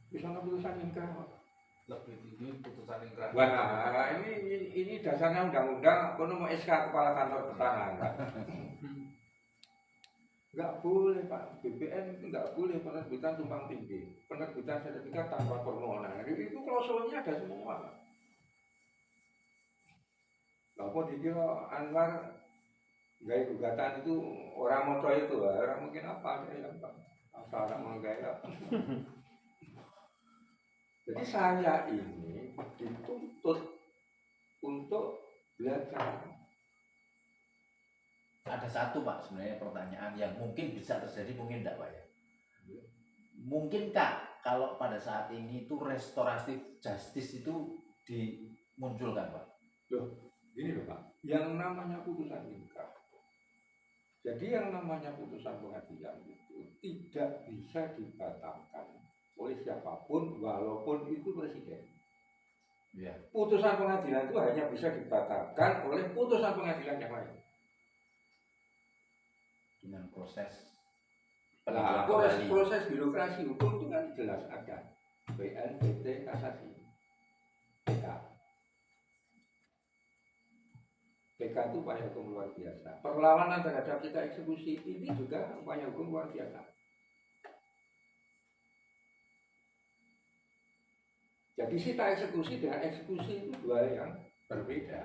[SPEAKER 2] Bisa putusan ingkrah Pak.
[SPEAKER 3] Lebih tinggi putusan ingkrah.
[SPEAKER 2] Wah, ini dasarnya undang-undang. Kalau mau SK kepala kantor pertahanan Pak. Nggak boleh Pak, BPN itu nggak boleh penerbitan tumpang tindih, penerbitan sertifikat tanpa permohonan. Itu klausulnya ada semua Pak. Lalu dikira Anwar gaya gugatan itu orang moco itu, orang mungkin apa ya Pak? Asal orang mau gaya. Jadi saya ini dituntut untuk belajar.
[SPEAKER 1] Ada satu Pak sebenarnya pertanyaan yang mungkin bisa terjadi, mungkin tidak Pak ya. Mungkinkah kalau pada saat ini itu restoratif justice itu dimunculkan Pak?
[SPEAKER 2] Loh, gini loh Pak, yang namanya putusan ingkrah. Jadi yang namanya putusan pengadilan itu tidak bisa dibatalkan oleh siapapun walaupun itu presiden.
[SPEAKER 1] Ya.
[SPEAKER 2] Putusan pengadilan itu hanya bisa dibatalkan oleh putusan pengadilan yang lain.
[SPEAKER 1] Dengan proses
[SPEAKER 2] Nah, proses birokrasi hukum itu kan jelas ada. BNPT kasasi. PK. PK itu upaya hukum luar biasa. Perlawanan terhadap kita eksekusi ini juga upaya hukum luar biasa. Jadi sita eksekusi dengan eksekusi itu dua yang berbeda.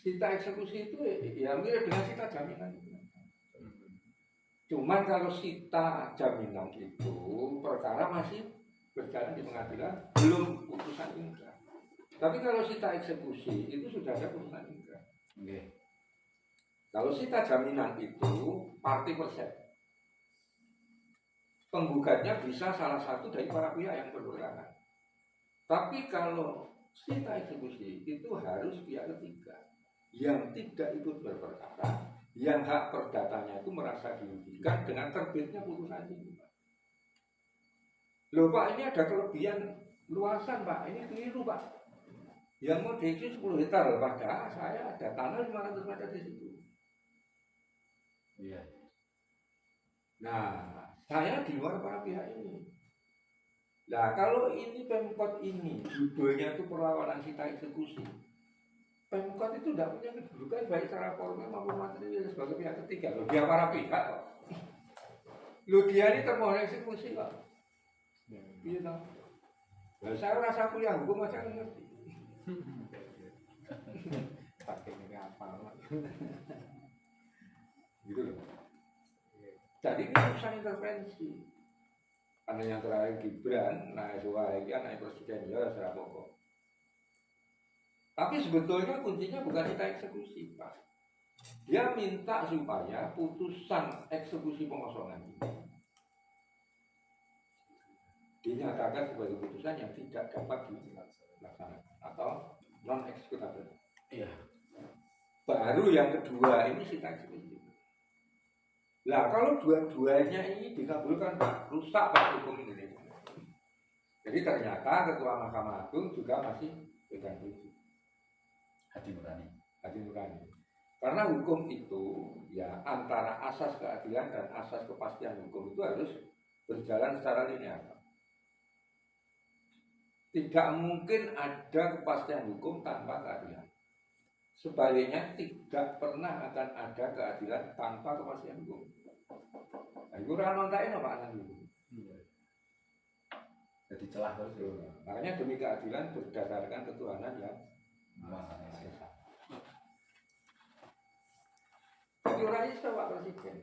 [SPEAKER 2] Sita eksekusi itu ya mirip dengan sita jaminan itu. Cuman kalau sita jaminan itu perkara masih berjalan di pengadilan, belum putusan ingkrah. Tapi kalau sita eksekusi itu sudah ada putusan ingkrah.
[SPEAKER 1] Okay.
[SPEAKER 2] Kalau sita jaminan itu parti persen. Penggugatnya bisa salah satu dari para pihak yang berwenang. Tapi kalau sita eksekusi itu harus pihak ketiga yang tidak ikut berperkara, yang hak perdatanya itu merasa dirugikan dengan terbitnya putusan ini. Loh Pak, ini ada kelebihan luasan Pak, ini keliru Pak. Yang mau diisi 10 hektar, padahal saya ada tanah 500 meter di situ.
[SPEAKER 1] Iya.
[SPEAKER 2] Nah, saya di luar para pihak ini. Nah, kalau ini Pemkot ini judulnya itu perlawanan sita eksekusi, Pemkot itu tidak punya kedudukan baik secara formal maupun material sebagai pihak ketiga. Loh, dia para pihak kok. Loh, dia ini termohon eksekusi kok. Iya toh. Nah, saya rasa kuliah hukum aja ngerti. Pakai ini apa? Gitu loh. Jadi ini urusan intervensi. Karena yang terakhir Gibran, naik lagi naik presiden ya serah pokok. Tapi sebetulnya kuncinya bukan kita eksekusi Pak. Dia minta supaya putusan eksekusi pengosongan ini dinyatakan sebagai putusan yang tidak dapat dilaksanakan atau non eksekutable.
[SPEAKER 1] Iya.
[SPEAKER 2] Baru yang kedua ini sita eksekusi. Lah kalau dua-duanya ini dikabulkan Pak, rusak Pak hukum Indonesia. Jadi ternyata Ketua Mahkamah Agung juga masih pegang prinsip
[SPEAKER 1] Hati nurani.
[SPEAKER 2] hati nurani. Karena hukum itu ya antara asas keadilan dan asas kepastian hukum itu harus berjalan secara linear. Tidak mungkin ada kepastian hukum tanpa keadilan. Sebaliknya tidak pernah akan ada keadilan tanpa kepastian hukum. Nah, itu orang nontain apa anak dulu?
[SPEAKER 1] Jadi celah terus.
[SPEAKER 2] Makanya demi keadilan berdasarkan ketuhanan yang
[SPEAKER 1] Maha Esa.
[SPEAKER 2] Jadi orang itu Pak Presiden.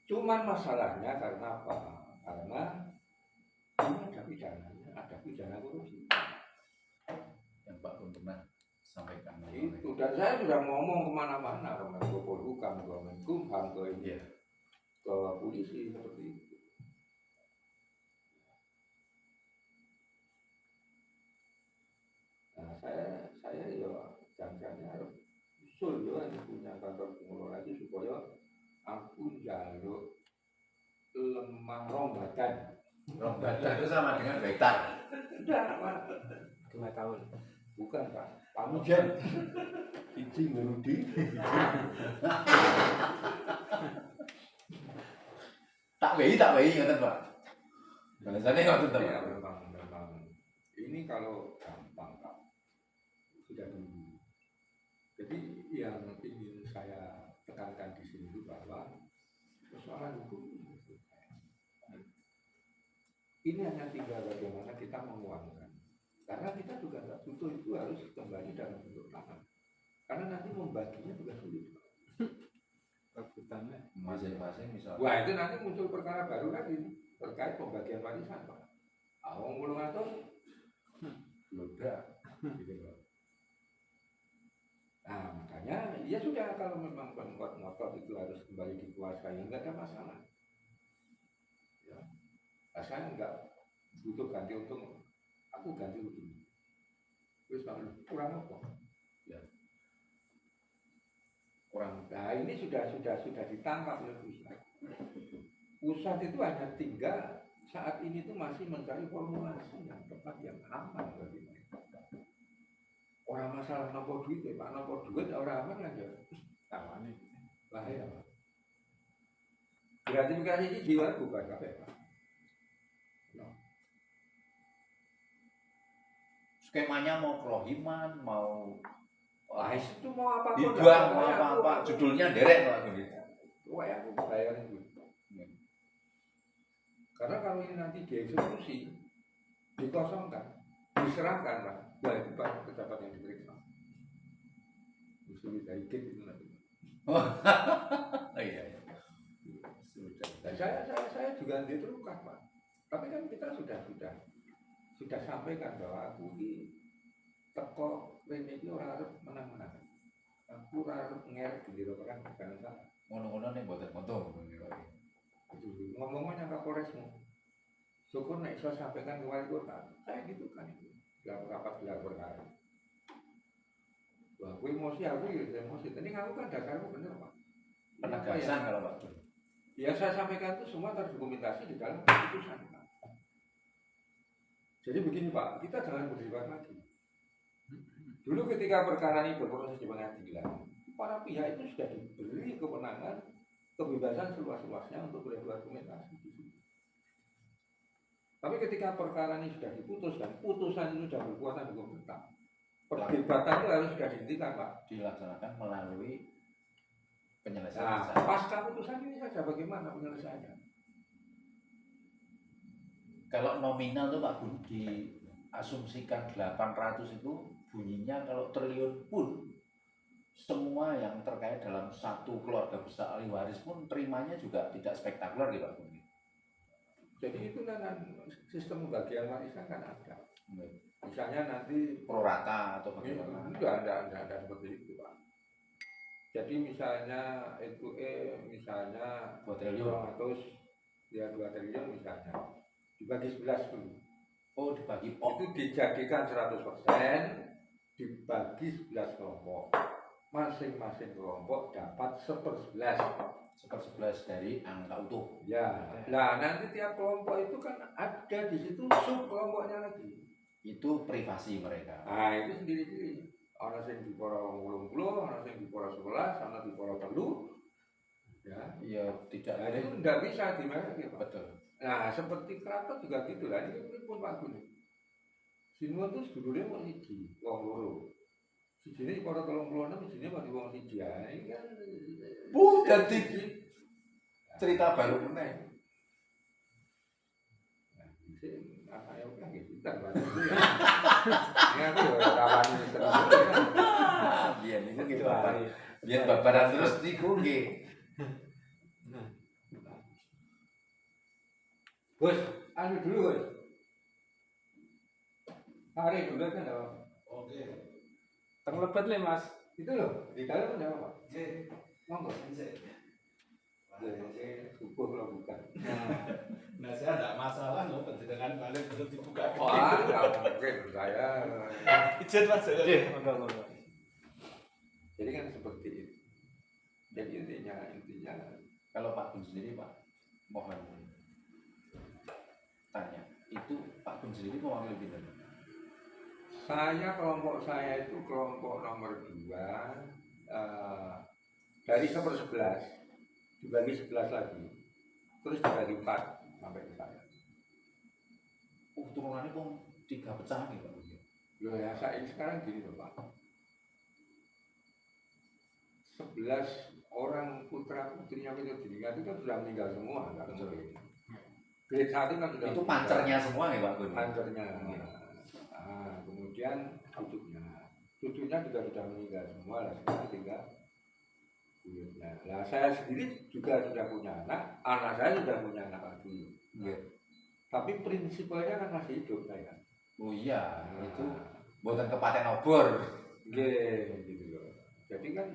[SPEAKER 2] Cuman masalahnya karena apa? Karena ini ada pidananya, ada pidana korupsi.
[SPEAKER 1] Yang Pak Pun pernah sampaikan.
[SPEAKER 2] Itu dan saya sudah ngomong kemana-mana, ke Menko Polhukam, ke Menkumham, ke ini, ke polisi seperti itu. Nah, saya ya jangan harus usul ya punya kantor pengelola itu supaya aku jaluk lemah rombatan.
[SPEAKER 1] Rombatan itu sama dengan hektar.
[SPEAKER 2] Enggak, Pak.
[SPEAKER 4] 2 tahun.
[SPEAKER 2] Bukan, Pak. Pamujan. Izin ngerudi.
[SPEAKER 1] Tak wei ngoten Pak. Bahasane ngoten to.
[SPEAKER 2] Ya, memang ini kalau gampang, Pak. Sudah dulu. Jadi yang ingin saya tekankan di sini itu bahwa persoalan hukum ini hanya tinggal bagaimana kita menguangkan. Karena kita juga nggak butuh itu harus kembali dalam bentuk tanah. Karena nanti membaginya juga sulit.
[SPEAKER 4] Rebutannya.
[SPEAKER 1] Masing-masing bisa.
[SPEAKER 2] Wah itu nanti muncul perkara baru lagi terkait pembagian warisan, Pak. Awang mulung atau luda, gitu loh. Nah makanya ya sudah kalau memang pemkot ngotot itu harus kembali dikuasai nggak ada masalah. Ya. Saya nggak butuh ganti untung, aku ganti untung. Terus kurang apa? Ya. Kurang. Nah ini sudah ditangkap oleh pusat. Pusat itu hanya tinggal saat ini tuh masih mencari formulasi yang tepat yang aman bagi mereka. Orang masalah nopo duit, Pak nopo duit orang aman aja. Aman nih, bahaya Pak. Gratifikasi ini jiwa bukan KPK. No.
[SPEAKER 1] Skemanya mau kerohiman, mau
[SPEAKER 2] Itu mau apa?
[SPEAKER 1] dibuang, mau apa-apa, judulnya derek Pak.
[SPEAKER 2] Wah aku bayarin dulu. Karena kalau ini nanti dieksekusi, dikosongkan, diserahkan Pak. Wah itu Pak pejabat yang diperiksa. Mesti dari gate itu nanti.
[SPEAKER 1] Oh iya.
[SPEAKER 2] Dan saya juga diterlukan Pak. Tapi kan kita sudah sampaikan bahwa aku ini teko ini orang harus menang-menang. Aku harus ngerek di orang bukan salah.
[SPEAKER 1] Ngono-ngono nih mboten moto.
[SPEAKER 2] Ngomongnya Kapolresmu. Syukur nek iso sampaikan ke wali kota. Saya gitu kan itu. Gelar perkara. Wah, aku emosi, Ini aku kan dasarku bener Pak.
[SPEAKER 1] Penegasan kalau Pak.
[SPEAKER 2] Ya saya sampaikan itu semua terdokumentasi di dalam keputusan Pak. Jadi begini Pak, kita jangan berdebat lagi. Dulu ketika perkara ini berproses di pengadilan, para pihak itu sudah diberi kewenangan, kebebasan seluas-luasnya untuk berargumentasi. Tapi ketika perkara ini sudah diputus dan putusan itu sudah berkuasa hukum tetap, perdebatan itu harus sudah dihentikan Pak.
[SPEAKER 1] Dilaksanakan melalui penyelesaian.
[SPEAKER 2] Nah, pasca putusan ini saja bagaimana penyelesaiannya?
[SPEAKER 1] Kalau nominal tuh Pak Bun diasumsikan 800 itu bunyinya kalau triliun pun semua yang terkait dalam satu keluarga besar ahli waris pun terimanya juga tidak spektakuler gitu Pak Bun.
[SPEAKER 2] Jadi itu kan sistem pembagian warisan kan ada. Misalnya nanti
[SPEAKER 1] Pro rata atau bagaimana?
[SPEAKER 2] Enggak ada seperti itu Pak. Jadi misalnya itu misalnya
[SPEAKER 1] 2 triliun
[SPEAKER 2] 200 ya 2 triliun misalnya dibagi 11 dulu.
[SPEAKER 1] Oh dibagi
[SPEAKER 2] Itu dijadikan 100%, dibagi 11 kelompok. Masing-masing kelompok dapat 1/11
[SPEAKER 1] dari angka utuh.
[SPEAKER 2] Ya. Nah, nanti tiap kelompok itu kan ada di situ sub kelompoknya lagi.
[SPEAKER 1] Itu privasi mereka.
[SPEAKER 2] Nah, itu sendiri-sendiri. Ana sing dipora 80, ana sing dipora 11, ana dipora 3. Ya.
[SPEAKER 1] Iya tidak.
[SPEAKER 2] Nah, itu enggak bisa dimerek Pak.
[SPEAKER 1] Betul.
[SPEAKER 2] Nah, seperti keraton juga gitu lah. Ini pun Pak Gun. Sinua itu sedulurnya mau siji, wong loro. Sijine para 36, sijine mati wong siji. Ya, ini kan
[SPEAKER 1] Ganti cerita baru meneh.
[SPEAKER 2] Nah, ini anaknya udah gitu kan Pak. Ini aku rawani terus.
[SPEAKER 1] Biar ini gitu Pak. Biar babaran terus niku nggih.
[SPEAKER 2] Gus, anu dulu Gus. Hari dulu kan apa?
[SPEAKER 3] Oke.
[SPEAKER 4] Teng lebet le Mas.
[SPEAKER 2] Itu loh, di dalam ada apa?
[SPEAKER 3] Oke.
[SPEAKER 2] Monggo. Subuh kalau bukan.
[SPEAKER 3] Nah, saya tidak masalah loh pencegahan balik belum dibuka.
[SPEAKER 2] Wah, nggak mungkin saya.
[SPEAKER 3] Izin Mas.
[SPEAKER 4] Nggih, monggo.
[SPEAKER 2] Jadi kan seperti itu. Jadi intinya
[SPEAKER 1] Kalau Pak Gun sendiri Pak, mohon tanya, itu Pak Gun sendiri mewakili kita?
[SPEAKER 2] kelompok saya itu kelompok nomor 2 dari 1/11 dibagi 11 lagi terus dibagi 4 sampai ke saya.
[SPEAKER 1] Turunannya kok 3 pecahan nih Pak Gun?
[SPEAKER 2] Loh ya saya ini sekarang gini loh Pak, 11 orang putra putrinya Peter Jendika itu kan sudah meninggal semua, nggak mungkin. Grade 1 kan sudah
[SPEAKER 1] Itu
[SPEAKER 2] meninggal.
[SPEAKER 1] pancernya semua ya Pak Gun?
[SPEAKER 2] Pancernya.
[SPEAKER 1] Iya.
[SPEAKER 2] Kemudian cucunya juga sudah meninggal semua lah, sekarang tinggal buyutnya. Nah saya sendiri juga sudah punya anak saya sudah punya anak lagi.
[SPEAKER 1] Iya.
[SPEAKER 2] Tapi prinsipalnya kan masih hidup saya.
[SPEAKER 1] Oh iya, itu buatan kepaten obor.
[SPEAKER 2] Gitu loh. Jadi kan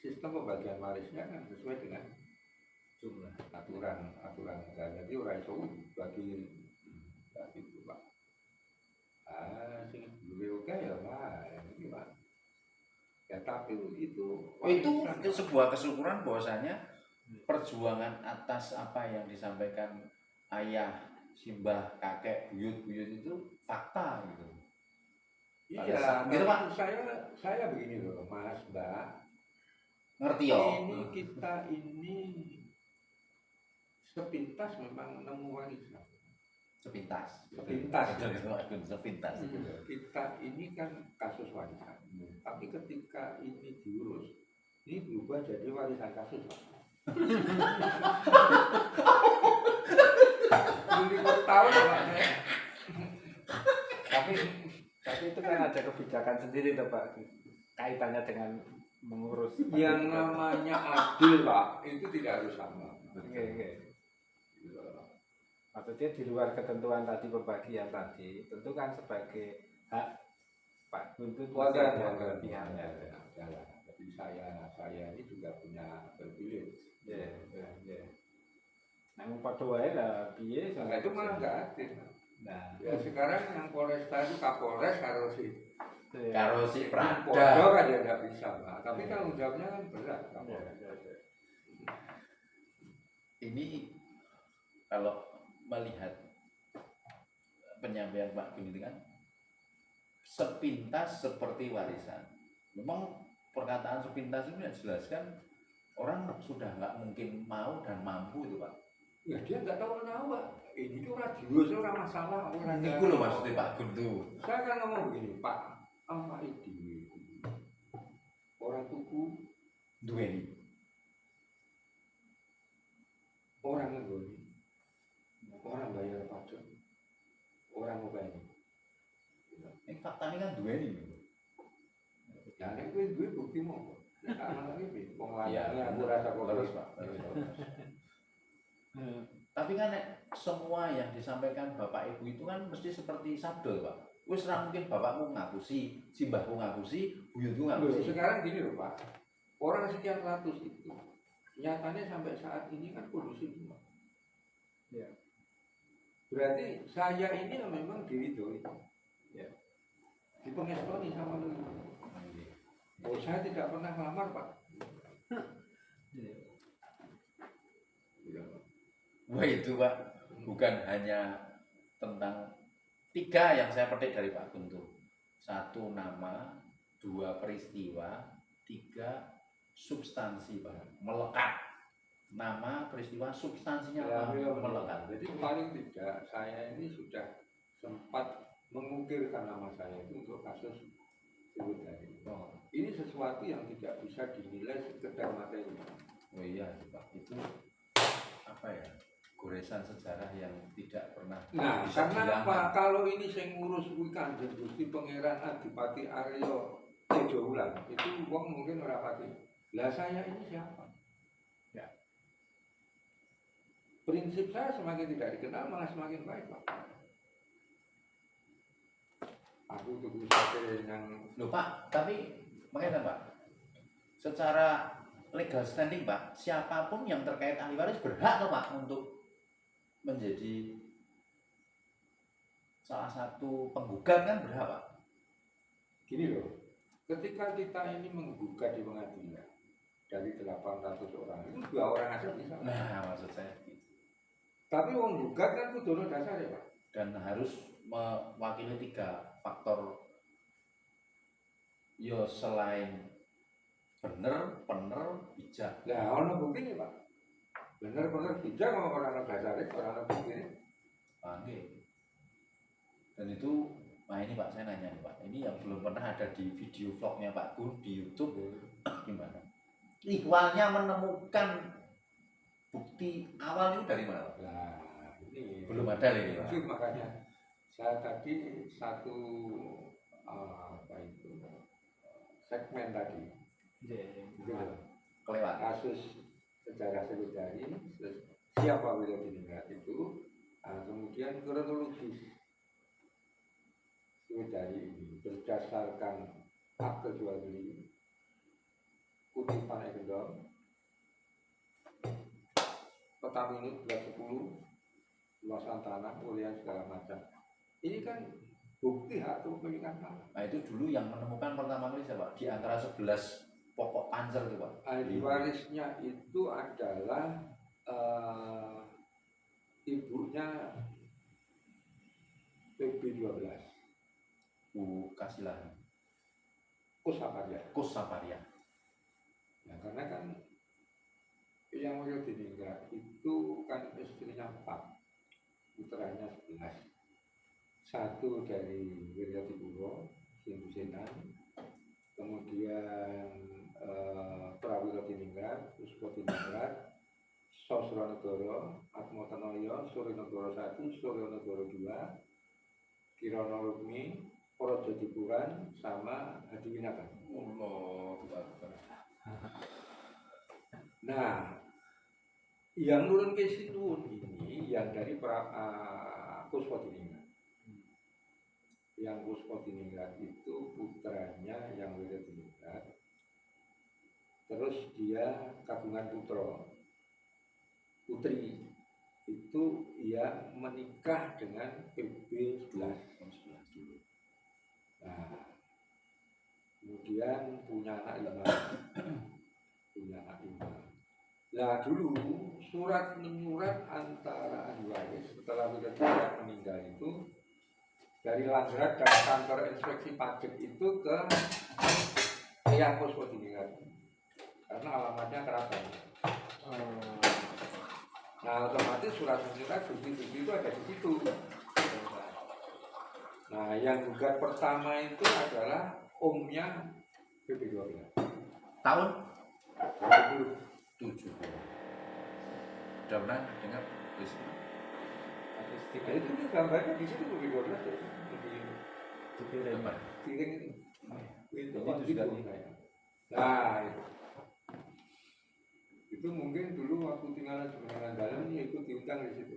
[SPEAKER 2] sistem pembagian warisnya kan sesuai dengan
[SPEAKER 1] Jumlah.
[SPEAKER 2] aturan negara. Jadi orang itu bagi itu Pak. Sing dulu oke ya Pak, ini Pak. Ya tapi itu
[SPEAKER 1] Itu sebuah kesyukuran bahwasanya perjuangan atas apa yang disampaikan ayah, simbah, kakek, buyut-buyut itu fakta gitu.
[SPEAKER 2] Iya,
[SPEAKER 1] gitu Pak.
[SPEAKER 2] Saya begini loh Mas Mbak.
[SPEAKER 1] Ngerti ya?
[SPEAKER 2] Ini kita ini sepintas memang nemu warisan.
[SPEAKER 1] Sepintas.
[SPEAKER 2] Sepintas.
[SPEAKER 1] Sepintas.
[SPEAKER 2] Kita ini kan kasus warisan. Tapi ketika ini diurus, ini berubah jadi warisan kasus. Berikut tahun Pak.
[SPEAKER 4] Tapi itu kan ada kebijakan sendiri tuh Pak, kaitannya dengan mengurus.
[SPEAKER 2] Yang namanya adil Pak, itu tidak harus sama.
[SPEAKER 4] Oke. Maksudnya di luar ketentuan tadi pembagian tadi, tentu kan sebagai hak Pak Gun itu
[SPEAKER 2] Wajar.
[SPEAKER 4] pihaknya.
[SPEAKER 2] Jadi saya ini juga punya privilege.
[SPEAKER 4] Ya. Nah, padha wae lah piye
[SPEAKER 2] Nah, itu malah nggak adil.
[SPEAKER 4] Nah,
[SPEAKER 2] Ya sekarang yang Polresta itu Kapolres harus sih.
[SPEAKER 1] Karo si
[SPEAKER 2] Polda
[SPEAKER 1] Prada.
[SPEAKER 2] kan ya nggak bisa Pak. Tapi tanggung jawabnya kan berat Kapolres.
[SPEAKER 1] Ini kalau melihat penyampaian Pak Gun itu kan sepintas seperti warisan. Memang perkataan sepintas itu menjelaskan orang sudah nggak mungkin mau dan mampu itu Pak.
[SPEAKER 2] Ya dia nggak tahu Pak. Ini tuh radio orang masalah orang.
[SPEAKER 1] Itu loh maksudnya Pak Gun tuh.
[SPEAKER 2] Saya kan ngomong begini Pak, apa itu orang tuku
[SPEAKER 1] Duweni.
[SPEAKER 2] orang ngegoni, orang bayar pajak, orang ngopeni.
[SPEAKER 1] Ini faktanya kan duweni.
[SPEAKER 2] Ya nek kuwi duwe bukti monggo. Ya tak menangi piye? Wong
[SPEAKER 1] Iya,
[SPEAKER 2] lanang aku rasa kok
[SPEAKER 1] terus Pak. Tapi kan semua yang disampaikan Bapak Ibu itu kan mesti seperti sabdol Pak. Wis ra mungkin bapakmu ngapusi, simbahmu ngapusi, buyutmu
[SPEAKER 2] Loh,
[SPEAKER 1] ngapusi.
[SPEAKER 2] sekarang gini loh Pak, orang sekian ratus itu nyatanya sampai saat ini kan kondusif semua.
[SPEAKER 4] Ya.
[SPEAKER 2] Berarti saya ini memang diridhoi.
[SPEAKER 4] Ya.
[SPEAKER 2] Dipengestoni sama leluhur. Oh, saya tidak pernah melamar Pak. Ya.
[SPEAKER 1] Wah itu Pak, bukan hanya tentang 3 yang saya petik dari Pak Guntur. 1 nama, 2 peristiwa, 3 substansi Pak, melekat. Nama, peristiwa, substansinya
[SPEAKER 2] Ya,
[SPEAKER 1] melekat.
[SPEAKER 2] jadi paling tidak saya ini sudah sempat mengukirkan nama saya itu untuk kasus sebut tadi. Ini sesuatu yang tidak bisa dinilai sekedar materi.
[SPEAKER 1] Oh iya Pak, itu apa ya? Goresan sejarah yang tidak pernah
[SPEAKER 2] Nah,
[SPEAKER 1] bisa
[SPEAKER 2] karena
[SPEAKER 1] dihilangkan.
[SPEAKER 2] apa? Kalau ini saya ngurus kuwi Kanjeng Gusti Pangeran Adipati Aryo Tejo Wulan, itu wong mungkin ora pati. Lah saya ini siapa?
[SPEAKER 4] Ya.
[SPEAKER 2] Prinsip saya semakin tidak dikenal malah semakin baik, Pak. Aku tuh sate yang
[SPEAKER 1] Loh Pak, tapi makanya Pak, secara legal standing Pak, siapapun yang terkait ahli waris berhak loh Pak untuk menjadi salah satu penggugat kan berhak Pak.
[SPEAKER 2] gini loh. Ketika kita ini menggugat di pengadilan dari 800 orang itu 2 orang aja bisa.
[SPEAKER 1] Nah, maksud saya gitu.
[SPEAKER 2] Tapi wong gugat kan kudu ono dasar ya Pak.
[SPEAKER 1] Dan harus mewakili 3 faktor. Yo selain bener, bijak.
[SPEAKER 2] Lah ono buktinya Pak. Bener bijak kok ora ono dasare, ora ono buktinya.
[SPEAKER 1] Oke. Dan itu, nah ini Pak saya nanya nih Pak, ini yang belum pernah ada di video vlognya Pak Gun di YouTube gimana? Ihwalnya menemukan bukti awal itu dari mana Pak?
[SPEAKER 2] Nah, ini
[SPEAKER 1] Belum ada ini Pak.
[SPEAKER 2] itu makanya saya tadi satu apa itu segmen tadi itu
[SPEAKER 1] Kelewat.
[SPEAKER 2] kasus sejarah Sriwedari siapa Wiradiningrat itu kemudian kronologis Sriwedari ini berdasarkan akte jual beli kutipan Gendong peta minut 10 luasan tanah kuliah segala macam ini kan bukti hak kepemilikan tanah.
[SPEAKER 1] Nah itu dulu yang menemukan pertama kali siapa? Di antara 11 pokok panzer itu Pak.
[SPEAKER 2] Ahli warisnya itu adalah ibunya PB12
[SPEAKER 1] Bu Kasilah
[SPEAKER 2] Kus
[SPEAKER 1] Saparia.
[SPEAKER 2] Ya karena kan yang Wiradiningrat itu kan istrinya 4 putranya 11 1 dari Wiradipuro Sindusenan kemudian Prawiradiningrat Puspadiningrat Sosronegoro Atmotenoyo Surinegoro 1 Surinegoro 2 Kirana Rukmi Porojodipuran sama Hadiwinata. Nah, yang nurun ke situ ini yang dari Puspadiningrat. Yang Puspadiningrat itu putranya yang Wiradiningrat. Terus dia kagungan putri itu yang menikah dengan PB11. Nah, kemudian punya anak 5. Nah dulu surat menyurat antara ahli waris setelah Wiradiningrat meninggal itu dari Langrat dan kantor inspeksi pajak itu ke Eyang Puspadiningrat karena alamatnya Keraton. Nah otomatis surat menyurat bukti-bukti itu ada di situ. Nah yang gugat pertama itu adalah omnya PB12
[SPEAKER 1] Tahun
[SPEAKER 2] 20.
[SPEAKER 1] 70. Sudah pernah dengar peristiwa?
[SPEAKER 2] Nah, itu nih gambarnya di situ PB12 ya.
[SPEAKER 1] Depan.
[SPEAKER 2] Piring itu. Itu
[SPEAKER 1] Jadi itu juga
[SPEAKER 2] gitu. Nah itu mungkin dulu waktu tinggal di dalam ini ikut diundang di situ.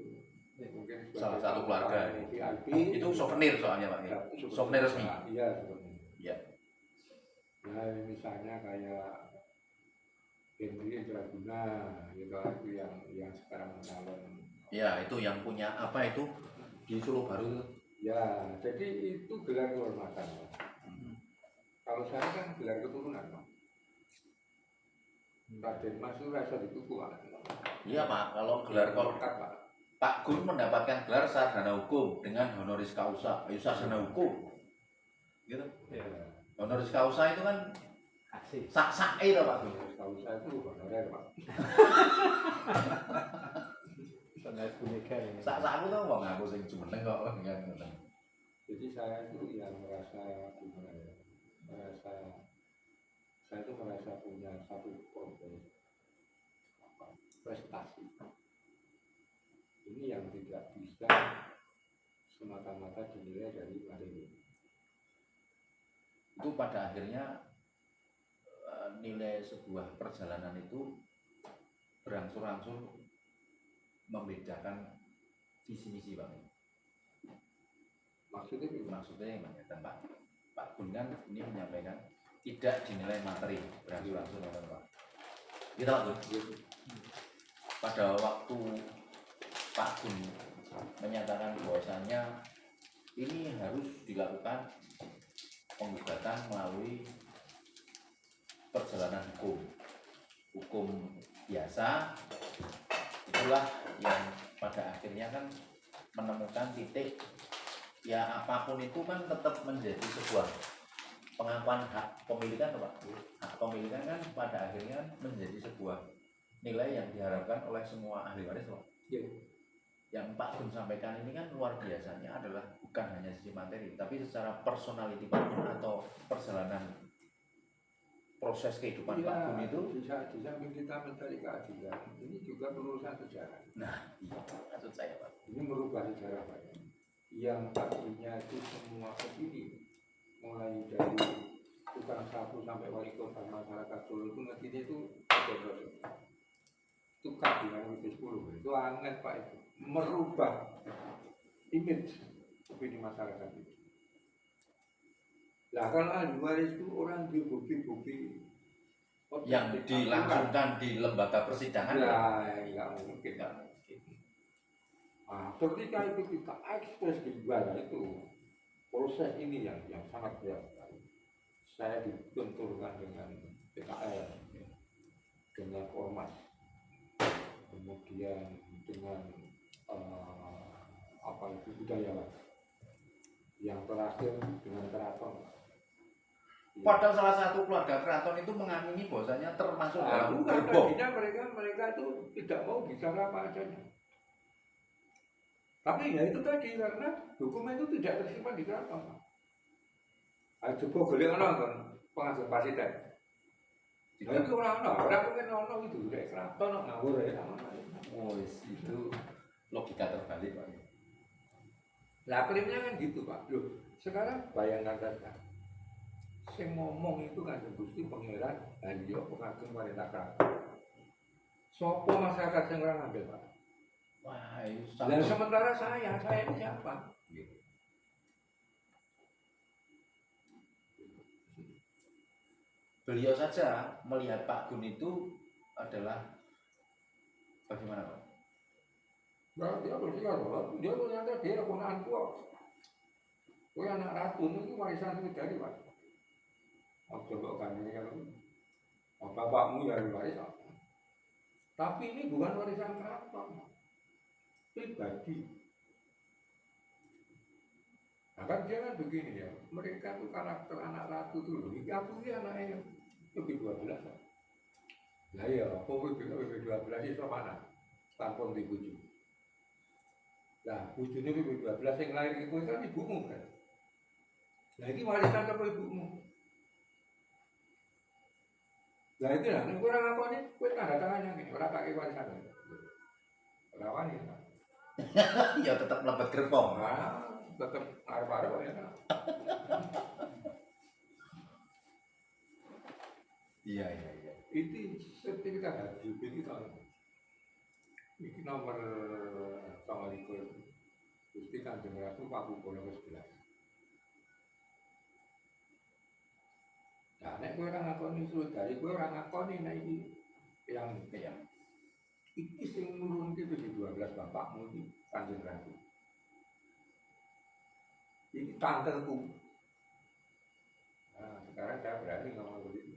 [SPEAKER 2] Mungkin
[SPEAKER 1] Salah satu keluarga
[SPEAKER 2] VIP.
[SPEAKER 1] Itu souvenir soalnya Pak.
[SPEAKER 2] Ya,
[SPEAKER 1] Souvenir resmi.
[SPEAKER 2] Iya, souvenir.
[SPEAKER 1] Iya.
[SPEAKER 2] Nah, misalnya kayak Henry Indraguna, gitu itu yang sekarang mencalon.
[SPEAKER 1] Ya, itu yang punya apa itu di Solo Baru itu.
[SPEAKER 2] Ya, jadi itu gelar kehormatan. Kalau saya kan gelar keturunan, Pak. Raden Mas itu rasa dituku, Pak.
[SPEAKER 1] Iya Pak, kalau gelar
[SPEAKER 2] Korkat, Pak.
[SPEAKER 1] Pak Gun mendapatkan gelar sarjana hukum dengan honoris causa, sarjana hukum. Gitu.
[SPEAKER 2] Ya.
[SPEAKER 1] Honoris causa itu kan
[SPEAKER 4] Asik.
[SPEAKER 1] sak-sake to Pak Gun.
[SPEAKER 2] Tahu saya itu honorer, Pak.
[SPEAKER 4] Soalnya boneka ini.
[SPEAKER 1] Sak-sakku tuh wong aku sing jumeneng kok kan ngoten.
[SPEAKER 2] Jadi saya itu yang merasa gimana ya? Saya itu merasa punya satu prestasi. Ini yang tidak bisa semata-mata dinilai dari materi.
[SPEAKER 1] Itu pada akhirnya nilai sebuah perjalanan itu berangsur-angsur membedakan visi misi Pak. Maksudnya gimana? Dan Pak Gun kan ini menyampaikan tidak dinilai materi berangsur-angsur Pak. Kita Pak Gun. Pada waktu Pak Gun menyatakan bahwasannya ini harus dilakukan penggugatan melalui perjalanan hukum. hukum biasa, itulah yang pada akhirnya kan menemukan titik ya apapun itu kan tetap menjadi sebuah pengakuan hak pemilikan Pak. Hak pemilikan kan pada akhirnya menjadi sebuah nilai yang diharapkan oleh semua ahli waris Pak.
[SPEAKER 2] Ya.
[SPEAKER 1] Yang Pak Gun sampaikan ini kan luar biasanya adalah bukan hanya sisi materi tapi secara personality Pak Gun atau perjalanan proses kehidupan Pak Gun itu
[SPEAKER 2] di samping kita mencari keadilan, ini juga perusahaan sejarah.
[SPEAKER 1] nah iya maksud saya Pak.
[SPEAKER 2] Ini merubah sejarah Pak. Yang tadinya itu semua begini, mulai dari tukang sapu sampai wali kota masyarakat Solo itu ngerti itu tukar dengan WP10 itu aneh Pak, itu merubah image di masyarakat itu. Nah kalau ahli waris itu orang di bukti-bukti
[SPEAKER 1] Yang dilangsungkan di lembaga persidangan ya
[SPEAKER 2] nggak mungkin. Nah, ketika itu kita ekspres di luar itu proses ini yang sangat berat sekali. Saya dibenturkan dengan PKL, dengan ormas, kemudian dengan apa itu budayawan, yang terakhir dengan keraton.
[SPEAKER 1] padahal salah satu keluarga keraton itu mengamini bahwasanya termasuk dalam
[SPEAKER 2] Bukan,
[SPEAKER 1] gerbong.
[SPEAKER 2] tadinya mereka itu tidak mau bicara apa adanya. Tapi ya itu tadi karena dokumen itu tidak tersimpan di keraton. Coba boleh orang pengajar presiden. Nah, itu orang pengen itu dari keraton ngawur ya.
[SPEAKER 1] Oh, itu logika terbalik Pak.
[SPEAKER 2] Lah klaimnya kan gitu Pak. Loh, sekarang bayangkan saja. Saya ngomong itu kan Gusti Pangeran Halyo Pengageng Wanita Keraton. Sopo masyarakat yang orang ambil Pak?
[SPEAKER 1] Wah, itu
[SPEAKER 2] Dan sementara saya ini siapa?
[SPEAKER 1] beliau saja melihat Pak Gun itu adalah bagaimana Pak?
[SPEAKER 2] Nah, dia bersikap bahwa dia ternyata dia keponakan tua. Kue anak ratu itu warisan itu dari Pak. Aku coba kan ini kalau bapakmu ya waris. Tapi ini bukan warisan keraton, pribadi. Nah kan dia kan begini ya, mereka tuh karakter anak ratu tuh, aku ini anaknya lebih 12 lah. Lah ya, lebih 12 itu mana? Tampung di buju. Nah, bujunya lebih 12 yang lahir itu kan ibumu kan. Nah ini warisan apa ibumu? Nah itu lah, ini kurang apa nih? Kue tanda tangannya nih, orang pakai warisan. Orang wanita.
[SPEAKER 1] Ya tetap melebat gerbong.
[SPEAKER 2] Nah, tetap arep-arep ya.
[SPEAKER 1] Iya.
[SPEAKER 2] Itu sertifikat haji ini tahun. Ini nomor tanggal itu. Gusti Kanjeng Ratu Paku Bono 11. Nah, nek kowe ora ngakoni dari kowe ora ngakoni nek iki yang iki sing nurunke di 12 bapakmu iki Kanjeng Ratu. Ini tanteku. Nah, sekarang saya berani ngomong begitu.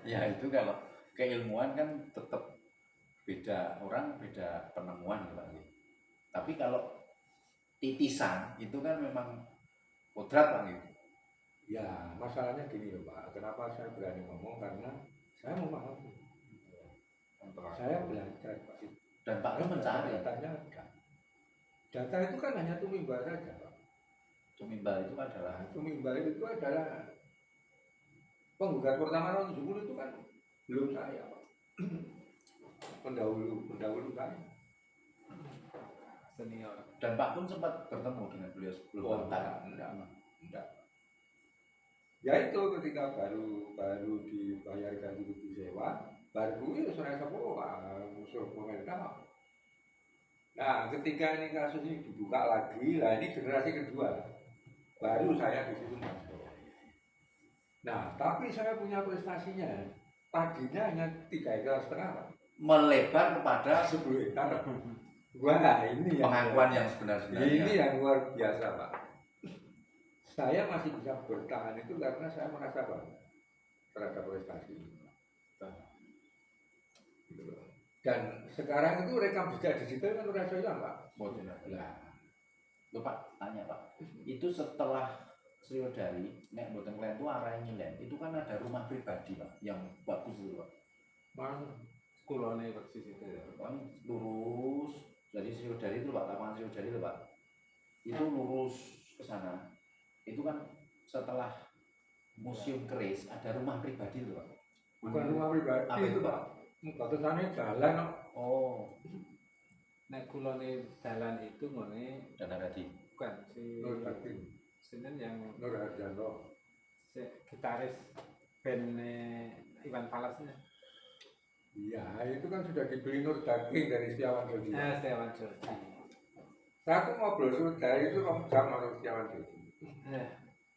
[SPEAKER 1] Ya itu kalau keilmuan kan tetap beda orang, beda penemuan Pak. Tapi kalau titisan itu kan memang kodrat Pak gitu.
[SPEAKER 2] Ya, masalahnya gini loh Pak. Kenapa saya berani ngomong karena saya memahami. Saya belajar Pak.
[SPEAKER 1] Dan Pak Gun mencari.
[SPEAKER 2] Datanya ada. Data itu kan hanya tumimbal saja Pak.
[SPEAKER 1] Tumimbal itu adalah
[SPEAKER 2] Tumimbal itu adalah penggugat pertama tahun 70 itu kan belum saya Pak. pendahulu saya.
[SPEAKER 4] Senior.
[SPEAKER 1] dan Pak Gun sempat bertemu dengan beliau sebelum
[SPEAKER 2] Enggak. Ya itu ketika baru dibayar gaji rugi sewa, baru itu saya sepuh Pak musuh pemerintah. Nah, ketika ini kasus ini dibuka lagi, lah ini generasi kedua, baru saya di situ masuk. Nah, tapi saya punya prestasinya, tadinya hanya 3,5 hektar,
[SPEAKER 1] melebar kepada
[SPEAKER 2] 10 hektar. Wah, ini
[SPEAKER 1] pengakuan yang sebenarnya.
[SPEAKER 2] ini yang luar biasa Pak. Saya masih bisa bertahan itu karena saya merasa bangga. terhadap prestasi. Gitu loh. Dan sekarang itu rekam jejak digital kan udah hilang Pak.
[SPEAKER 1] Lah, lho Pak, tanya Pak. Itu setelah Sriwedari, nek mboten kalian itu arah nyilen, itu kan ada rumah pribadi Pak, yang bagus itu Pak.
[SPEAKER 2] Mana?
[SPEAKER 4] Kulone persis itu ya.
[SPEAKER 1] Kan lurus dari Sriwedari itu Pak, lapangan Sriwedari itu Pak. Itu lurus ke sana. Itu kan setelah Museum Keris ada rumah pribadi itu Pak.
[SPEAKER 2] Bukan rumah pribadi.
[SPEAKER 1] Apa itu Pak?
[SPEAKER 2] Batasannya jalan.
[SPEAKER 1] Oh,
[SPEAKER 4] Nek kulone dalan itu ngene
[SPEAKER 1] dan tadi.
[SPEAKER 4] bukan si
[SPEAKER 2] Nur Hadi.
[SPEAKER 4] sinten yang
[SPEAKER 2] Nur Harjanto.
[SPEAKER 4] si gitaris band Iwan Falasnya.
[SPEAKER 2] Iya, itu kan sudah dibeli Nur Daging dari Setiawan Jodi.
[SPEAKER 4] Setiawan Jodi.
[SPEAKER 2] Satu ngobrol sudah itu 2 jam sama Setiawan Jodi.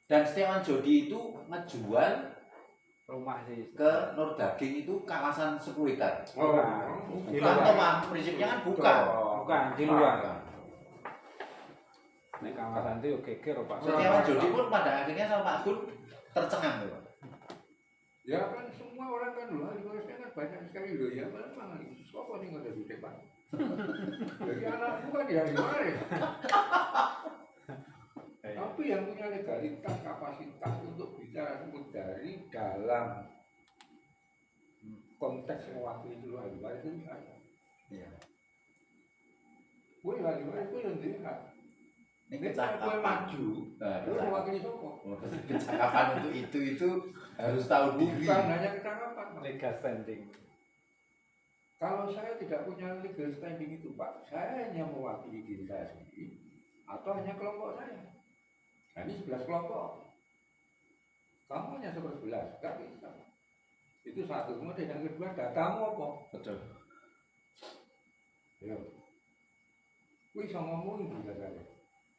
[SPEAKER 1] Dan Setiawan Jodi itu ngejual
[SPEAKER 4] Rumah sih
[SPEAKER 1] ke Nur Daging itu kawasan 10 hektar.
[SPEAKER 2] Oh,
[SPEAKER 4] Di
[SPEAKER 1] Bukan
[SPEAKER 4] luar.
[SPEAKER 1] toh Pak, prinsipnya kan bukan.
[SPEAKER 4] Bukan di luar. Nek kawasan itu geger Pak.
[SPEAKER 1] Setiawan Jodi pun pada akhirnya sama Pak Gun tercengang loh.
[SPEAKER 2] ya kan semua orang kan loh, ahli warisnya kan banyak sekali loh ya, memang siapa nih nggak ada di depan. Jadi anakku kan ya gimana? Tapi yang punya legalitas, kapasitas untuk bicara sebut dari dalam konteks mewakili seluruh ahli waris itu ada.
[SPEAKER 1] Iya.
[SPEAKER 2] Gue ahli waris gue yang dilihat.
[SPEAKER 1] Ini
[SPEAKER 2] Gue
[SPEAKER 1] kecakapan.
[SPEAKER 2] maju,
[SPEAKER 1] Nah,
[SPEAKER 2] gue mewakili sopo.
[SPEAKER 1] kecakapan untuk itu harus tahu diri.
[SPEAKER 2] Bukan hanya kecakapan.
[SPEAKER 4] Legal standing.
[SPEAKER 2] Kalau saya tidak punya legal standing itu Pak, saya hanya mewakili diri saya sendiri atau hanya kelompok saya. Nah ini 11 kelompok. Kamu hanya 11, gak bisa. Itu satu. Kemudian yang kedua, datamu apa?
[SPEAKER 1] Betul.
[SPEAKER 2] Ya. Gue bisa ngomong juga saya.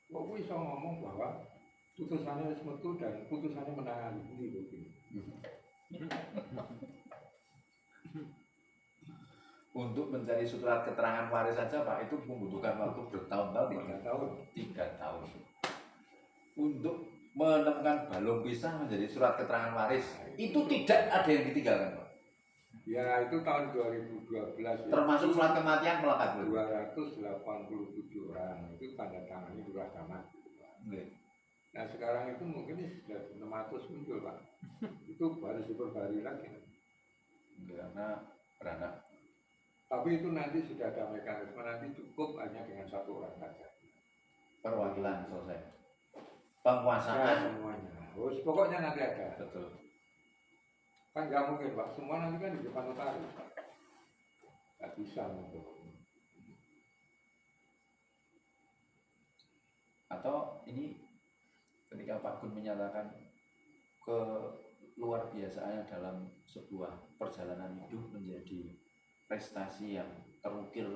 [SPEAKER 2] Kok gue bisa ngomong bahwa putusannya harus metu dan putusannya menangani ini begini.
[SPEAKER 1] Untuk mencari surat keterangan waris saja Pak itu membutuhkan waktu bertahun-tahun.
[SPEAKER 2] 3 tahun.
[SPEAKER 1] 3 tahun. Untuk menemukan balung pisang menjadi surat keterangan waris itu tidak ada yang ditinggalkan Pak.
[SPEAKER 2] Ya itu tahun 2012.
[SPEAKER 1] Termasuk surat kematian melekat Bu.
[SPEAKER 2] 287 orang itu tanda tangani lurah camat. Nah sekarang itu mungkin sudah 600 muncul Pak. Itu baru diperbarui lagi.
[SPEAKER 1] Karena beranak.
[SPEAKER 2] Tapi itu nanti sudah ada mekanisme, nanti cukup hanya dengan 1 orang saja.
[SPEAKER 1] Perwakilan selesai.
[SPEAKER 2] Nah,
[SPEAKER 1] Penguasaan.
[SPEAKER 2] semuanya. Terus pokoknya nanti ada.
[SPEAKER 1] Betul.
[SPEAKER 2] Kan nggak mungkin Pak, semua nanti kan di depan notaris. Nggak bisa untuk.
[SPEAKER 1] Atau ini ketika Pak Gun menyatakan ke luar biasaannya dalam sebuah perjalanan hidup menjadi prestasi yang terukir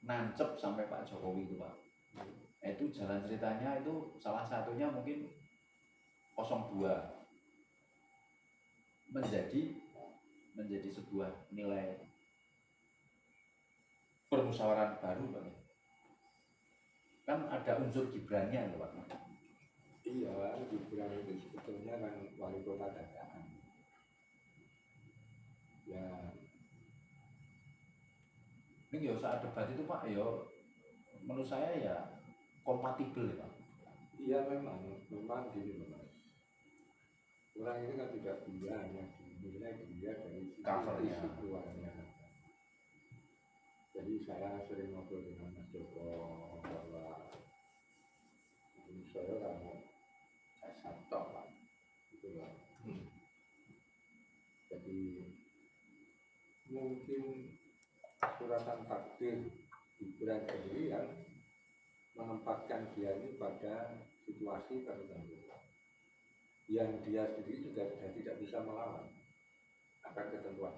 [SPEAKER 1] nancep sampai Pak Jokowi itu Pak. Itu jalan ceritanya itu salah satunya mungkin 02 menjadi sebuah nilai permusyawaratan baru Pak. Kan ada unsur Gibrannya Pak.
[SPEAKER 2] Iya, Gibran itu sebetulnya kan wali kota dadakan. Ya,
[SPEAKER 1] ini ya saat debat itu Pak, ya menurut saya ya kompatibel ya Pak.
[SPEAKER 2] iya memang gini loh Mas. Orang ini kan tidak dia hanya dinilai dia dari
[SPEAKER 1] Covernya.
[SPEAKER 2] isi keluarnya. Jadi saya sering ngobrol dengan Mas Joko bahwa ini saya orang saya santok Pak, gitu lah. Jadi mungkin suratan takdir Gibran sendiri yang menempatkan dia ini pada situasi tertentu yang dia sendiri juga sudah tidak bisa melawan akan ketentuan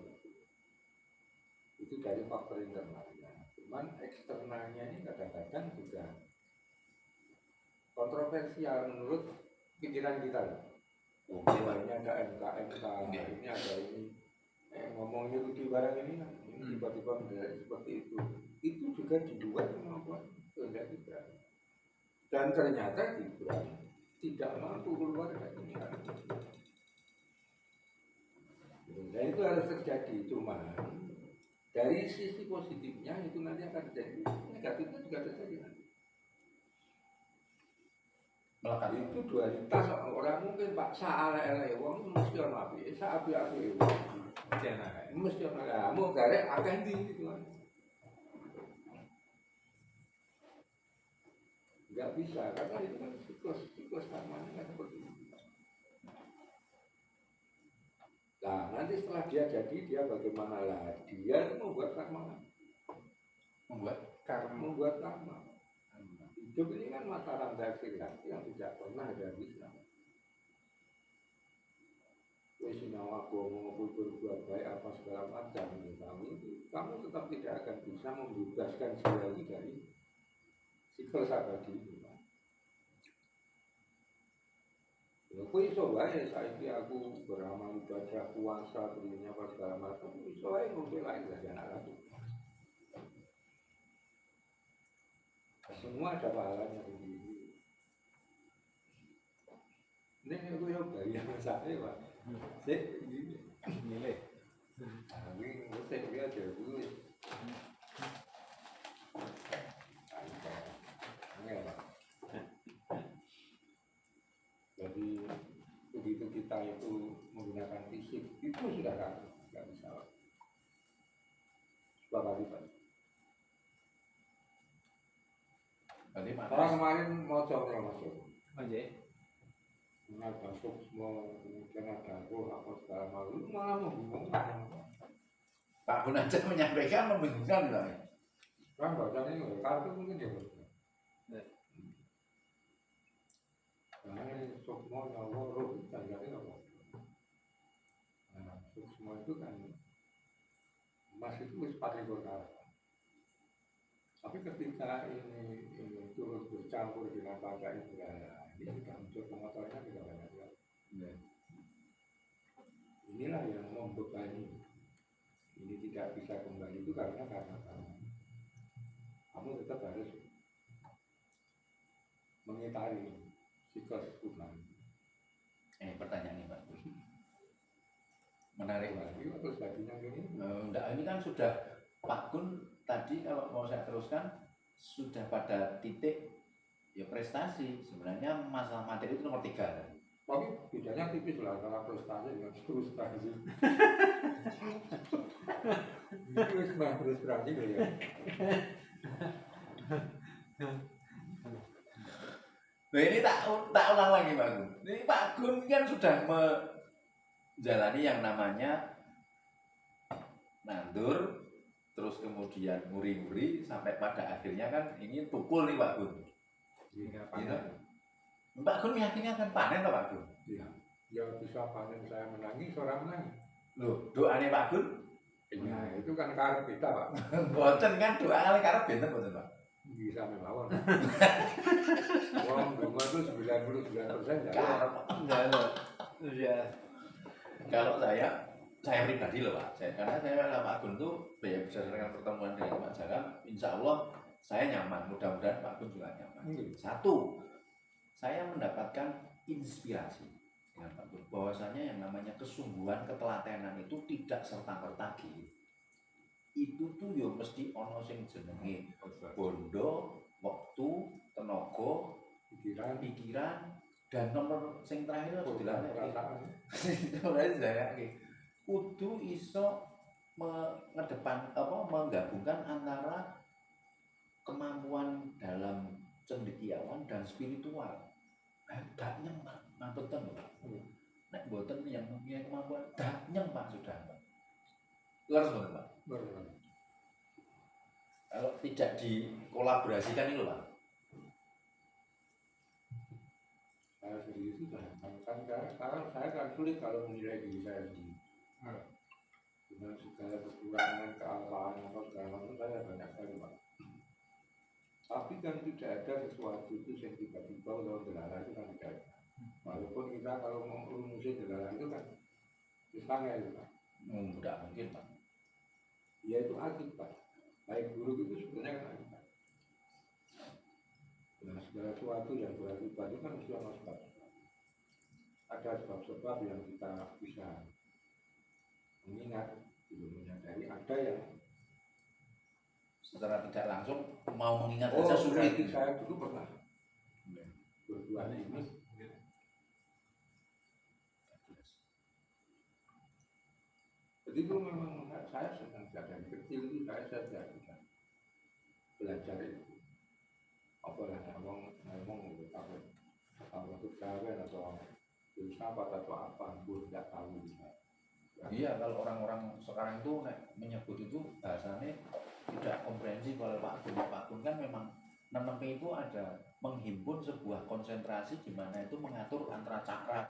[SPEAKER 2] itu dari faktor internalnya. Cuman eksternalnya ini kadang-kadang juga kontroversial menurut pikiran kita. Ini ada MK, ini ada ini ngomong ini Rudi barang ini kan ini tiba-tiba menjadi seperti itu juga di luar kemampuan kehendak Gibran. Dan ternyata Gibran tidak mampu keluar dari ini. itu harus terjadi, cuma dari sisi positifnya itu nanti akan terjadi, negatifnya juga terjadi.
[SPEAKER 1] Melekat.
[SPEAKER 2] Itu dualitas orang mungkin Pak saala-ele wong mesti ana api, sak api-api mesti ana kamu garek akeh ndi gitu kan. Enggak bisa, karena itu kan siklus karmanya kan seperti itu. Nah, nanti setelah dia jadi, dia bagaimana lah? Dia itu membuat karma.
[SPEAKER 1] Membuat
[SPEAKER 2] karma. Hidup ini kan mata rantai kreasi yang tidak pernah ada habisnya. Sinau agama maupun berbuat baik apa segala macam kamu tetap tidak akan bisa membebaskan diri dari siklus abadi itu. Aku iso wae saiki aku beramal ibadah puasa berinya apa segala macam iso wae membela jadi anak aku. Semua ada pahalanya sendiri. Ini aku yang bayar saya Pak. Sik
[SPEAKER 4] Milih.
[SPEAKER 2] Tapi saya dia dulu. Jadi begitu kita itu menggunakan fisik itu sudah nggak bisa. Bapak Pak. Kalau kemarin mau coba masuk. Ada semua kemudian ada apa segala macam malah membingungkan.
[SPEAKER 1] Pak Gun aja menyampaikan membingungkan lah.
[SPEAKER 2] Kan bacanya nggak kartu mungkin dia betul. Karena semua nyawa roh kita jadi apa? Nah, semua itu kan masih itu sepati berkara. Tapi ketika ini turut bercampur dengan bangsa Israel, ini sudah muncul pengotorannya tidak banyak lagi. Inilah yang membebani. Ini tidak bisa kembali itu karena kamu tetap harus mengitari siklus Tuhan.
[SPEAKER 1] Pertanyaan ini Pak. Menarik Pak.
[SPEAKER 2] Terus baginya ini?
[SPEAKER 1] Enggak, ini kan sudah Pak Gun tadi kalau mau saya teruskan sudah pada titik ya prestasi. Sebenarnya masalah materi itu nomor 3.
[SPEAKER 2] Tapi bedanya tipis lah antara prestasi dengan frustrasi. Itu memang frustrasi ya.
[SPEAKER 1] Nah ini tak ulang lagi Pak Gun. Ini Pak Gun kan sudah menjalani yang namanya nandur, terus kemudian nguri-nguri sampai pada akhirnya kan ini tukul nih Pak Gun.
[SPEAKER 2] Iya,
[SPEAKER 1] gitu. Pak Gun yakinnya akan panen toh Pak Gun?
[SPEAKER 2] Iya. Ya bisa panen saya menangis, orang menangis.
[SPEAKER 1] Loh, doanya Pak Gun?
[SPEAKER 2] Iya, itu kan karep kita Pak.
[SPEAKER 1] Boten kan doa kali karep benten boten Pak.
[SPEAKER 2] Bisa memawon. Wong donga itu 99%
[SPEAKER 1] Karep.
[SPEAKER 4] Iya.
[SPEAKER 1] Kalau saya pribadi loh Pak, karena saya sama Pak Gun tuh ya berdasarkan pertemuan dengan Pak Jaka, insya Allah saya nyaman, mudah-mudahan Pak Gun juga nyaman. Satu, saya mendapatkan inspirasi dengan Pak Gun, bahwasanya yang namanya kesungguhan, ketelatenan itu tidak serta-merta gitu. Itu tuh yo mesti ono sing jenenge bondo, waktu, tenaga, pikiran, dan nomor sing terakhir harus dilakukan. Kudu iso menggabungkan antara kemampuan dalam cendekiawan dan spiritual. Gak nyeng Pak, mantuten Pak. Nek boten yang mempunyai kemampuan gak nyeng Pak sudah. Leres boten Pak. Kalau tidak dikolaborasikan itu Pak.
[SPEAKER 2] Saya sendiri itu kan sekarang saya kan sulit kalau menilai diri saya sendiri. Dengan segala kekurangan, kealahan, apa segala macam saya banyak sekali Pak. Tapi kan tidak ada sesuatu itu yang tiba-tiba kalau delala itu kan tidak ada. Walaupun kita kalau mau rumusin delala itu kan misalnya itu Pak.
[SPEAKER 1] Tidak mungkin Pak.
[SPEAKER 2] Ya itu akibat. Baik buruk itu sebenarnya kan akibat. Nah segala sesuatu yang berakibat itu kan mesti ada sebab. Ada sebab-sebab yang kita bisa mengingat, belum menyadari ada yang
[SPEAKER 1] Secara tidak langsung mau mengingat saja sulit.
[SPEAKER 2] berarti saya dulu pernah berdua ini. Jadi itu memang saya sedang dari kecil itu saya sudah belajar itu. Apalagi ngomong gitu, kalau itu cewek atau filsafat atau apa, gue tidak tahu.
[SPEAKER 1] Iya, kalau orang-orang sekarang itu menyebut itu bahasanya tidak komprehensif. Kalau Pak Gun kan memang nanam itu ada menghimpun sebuah konsentrasi di mana itu mengatur antara cakra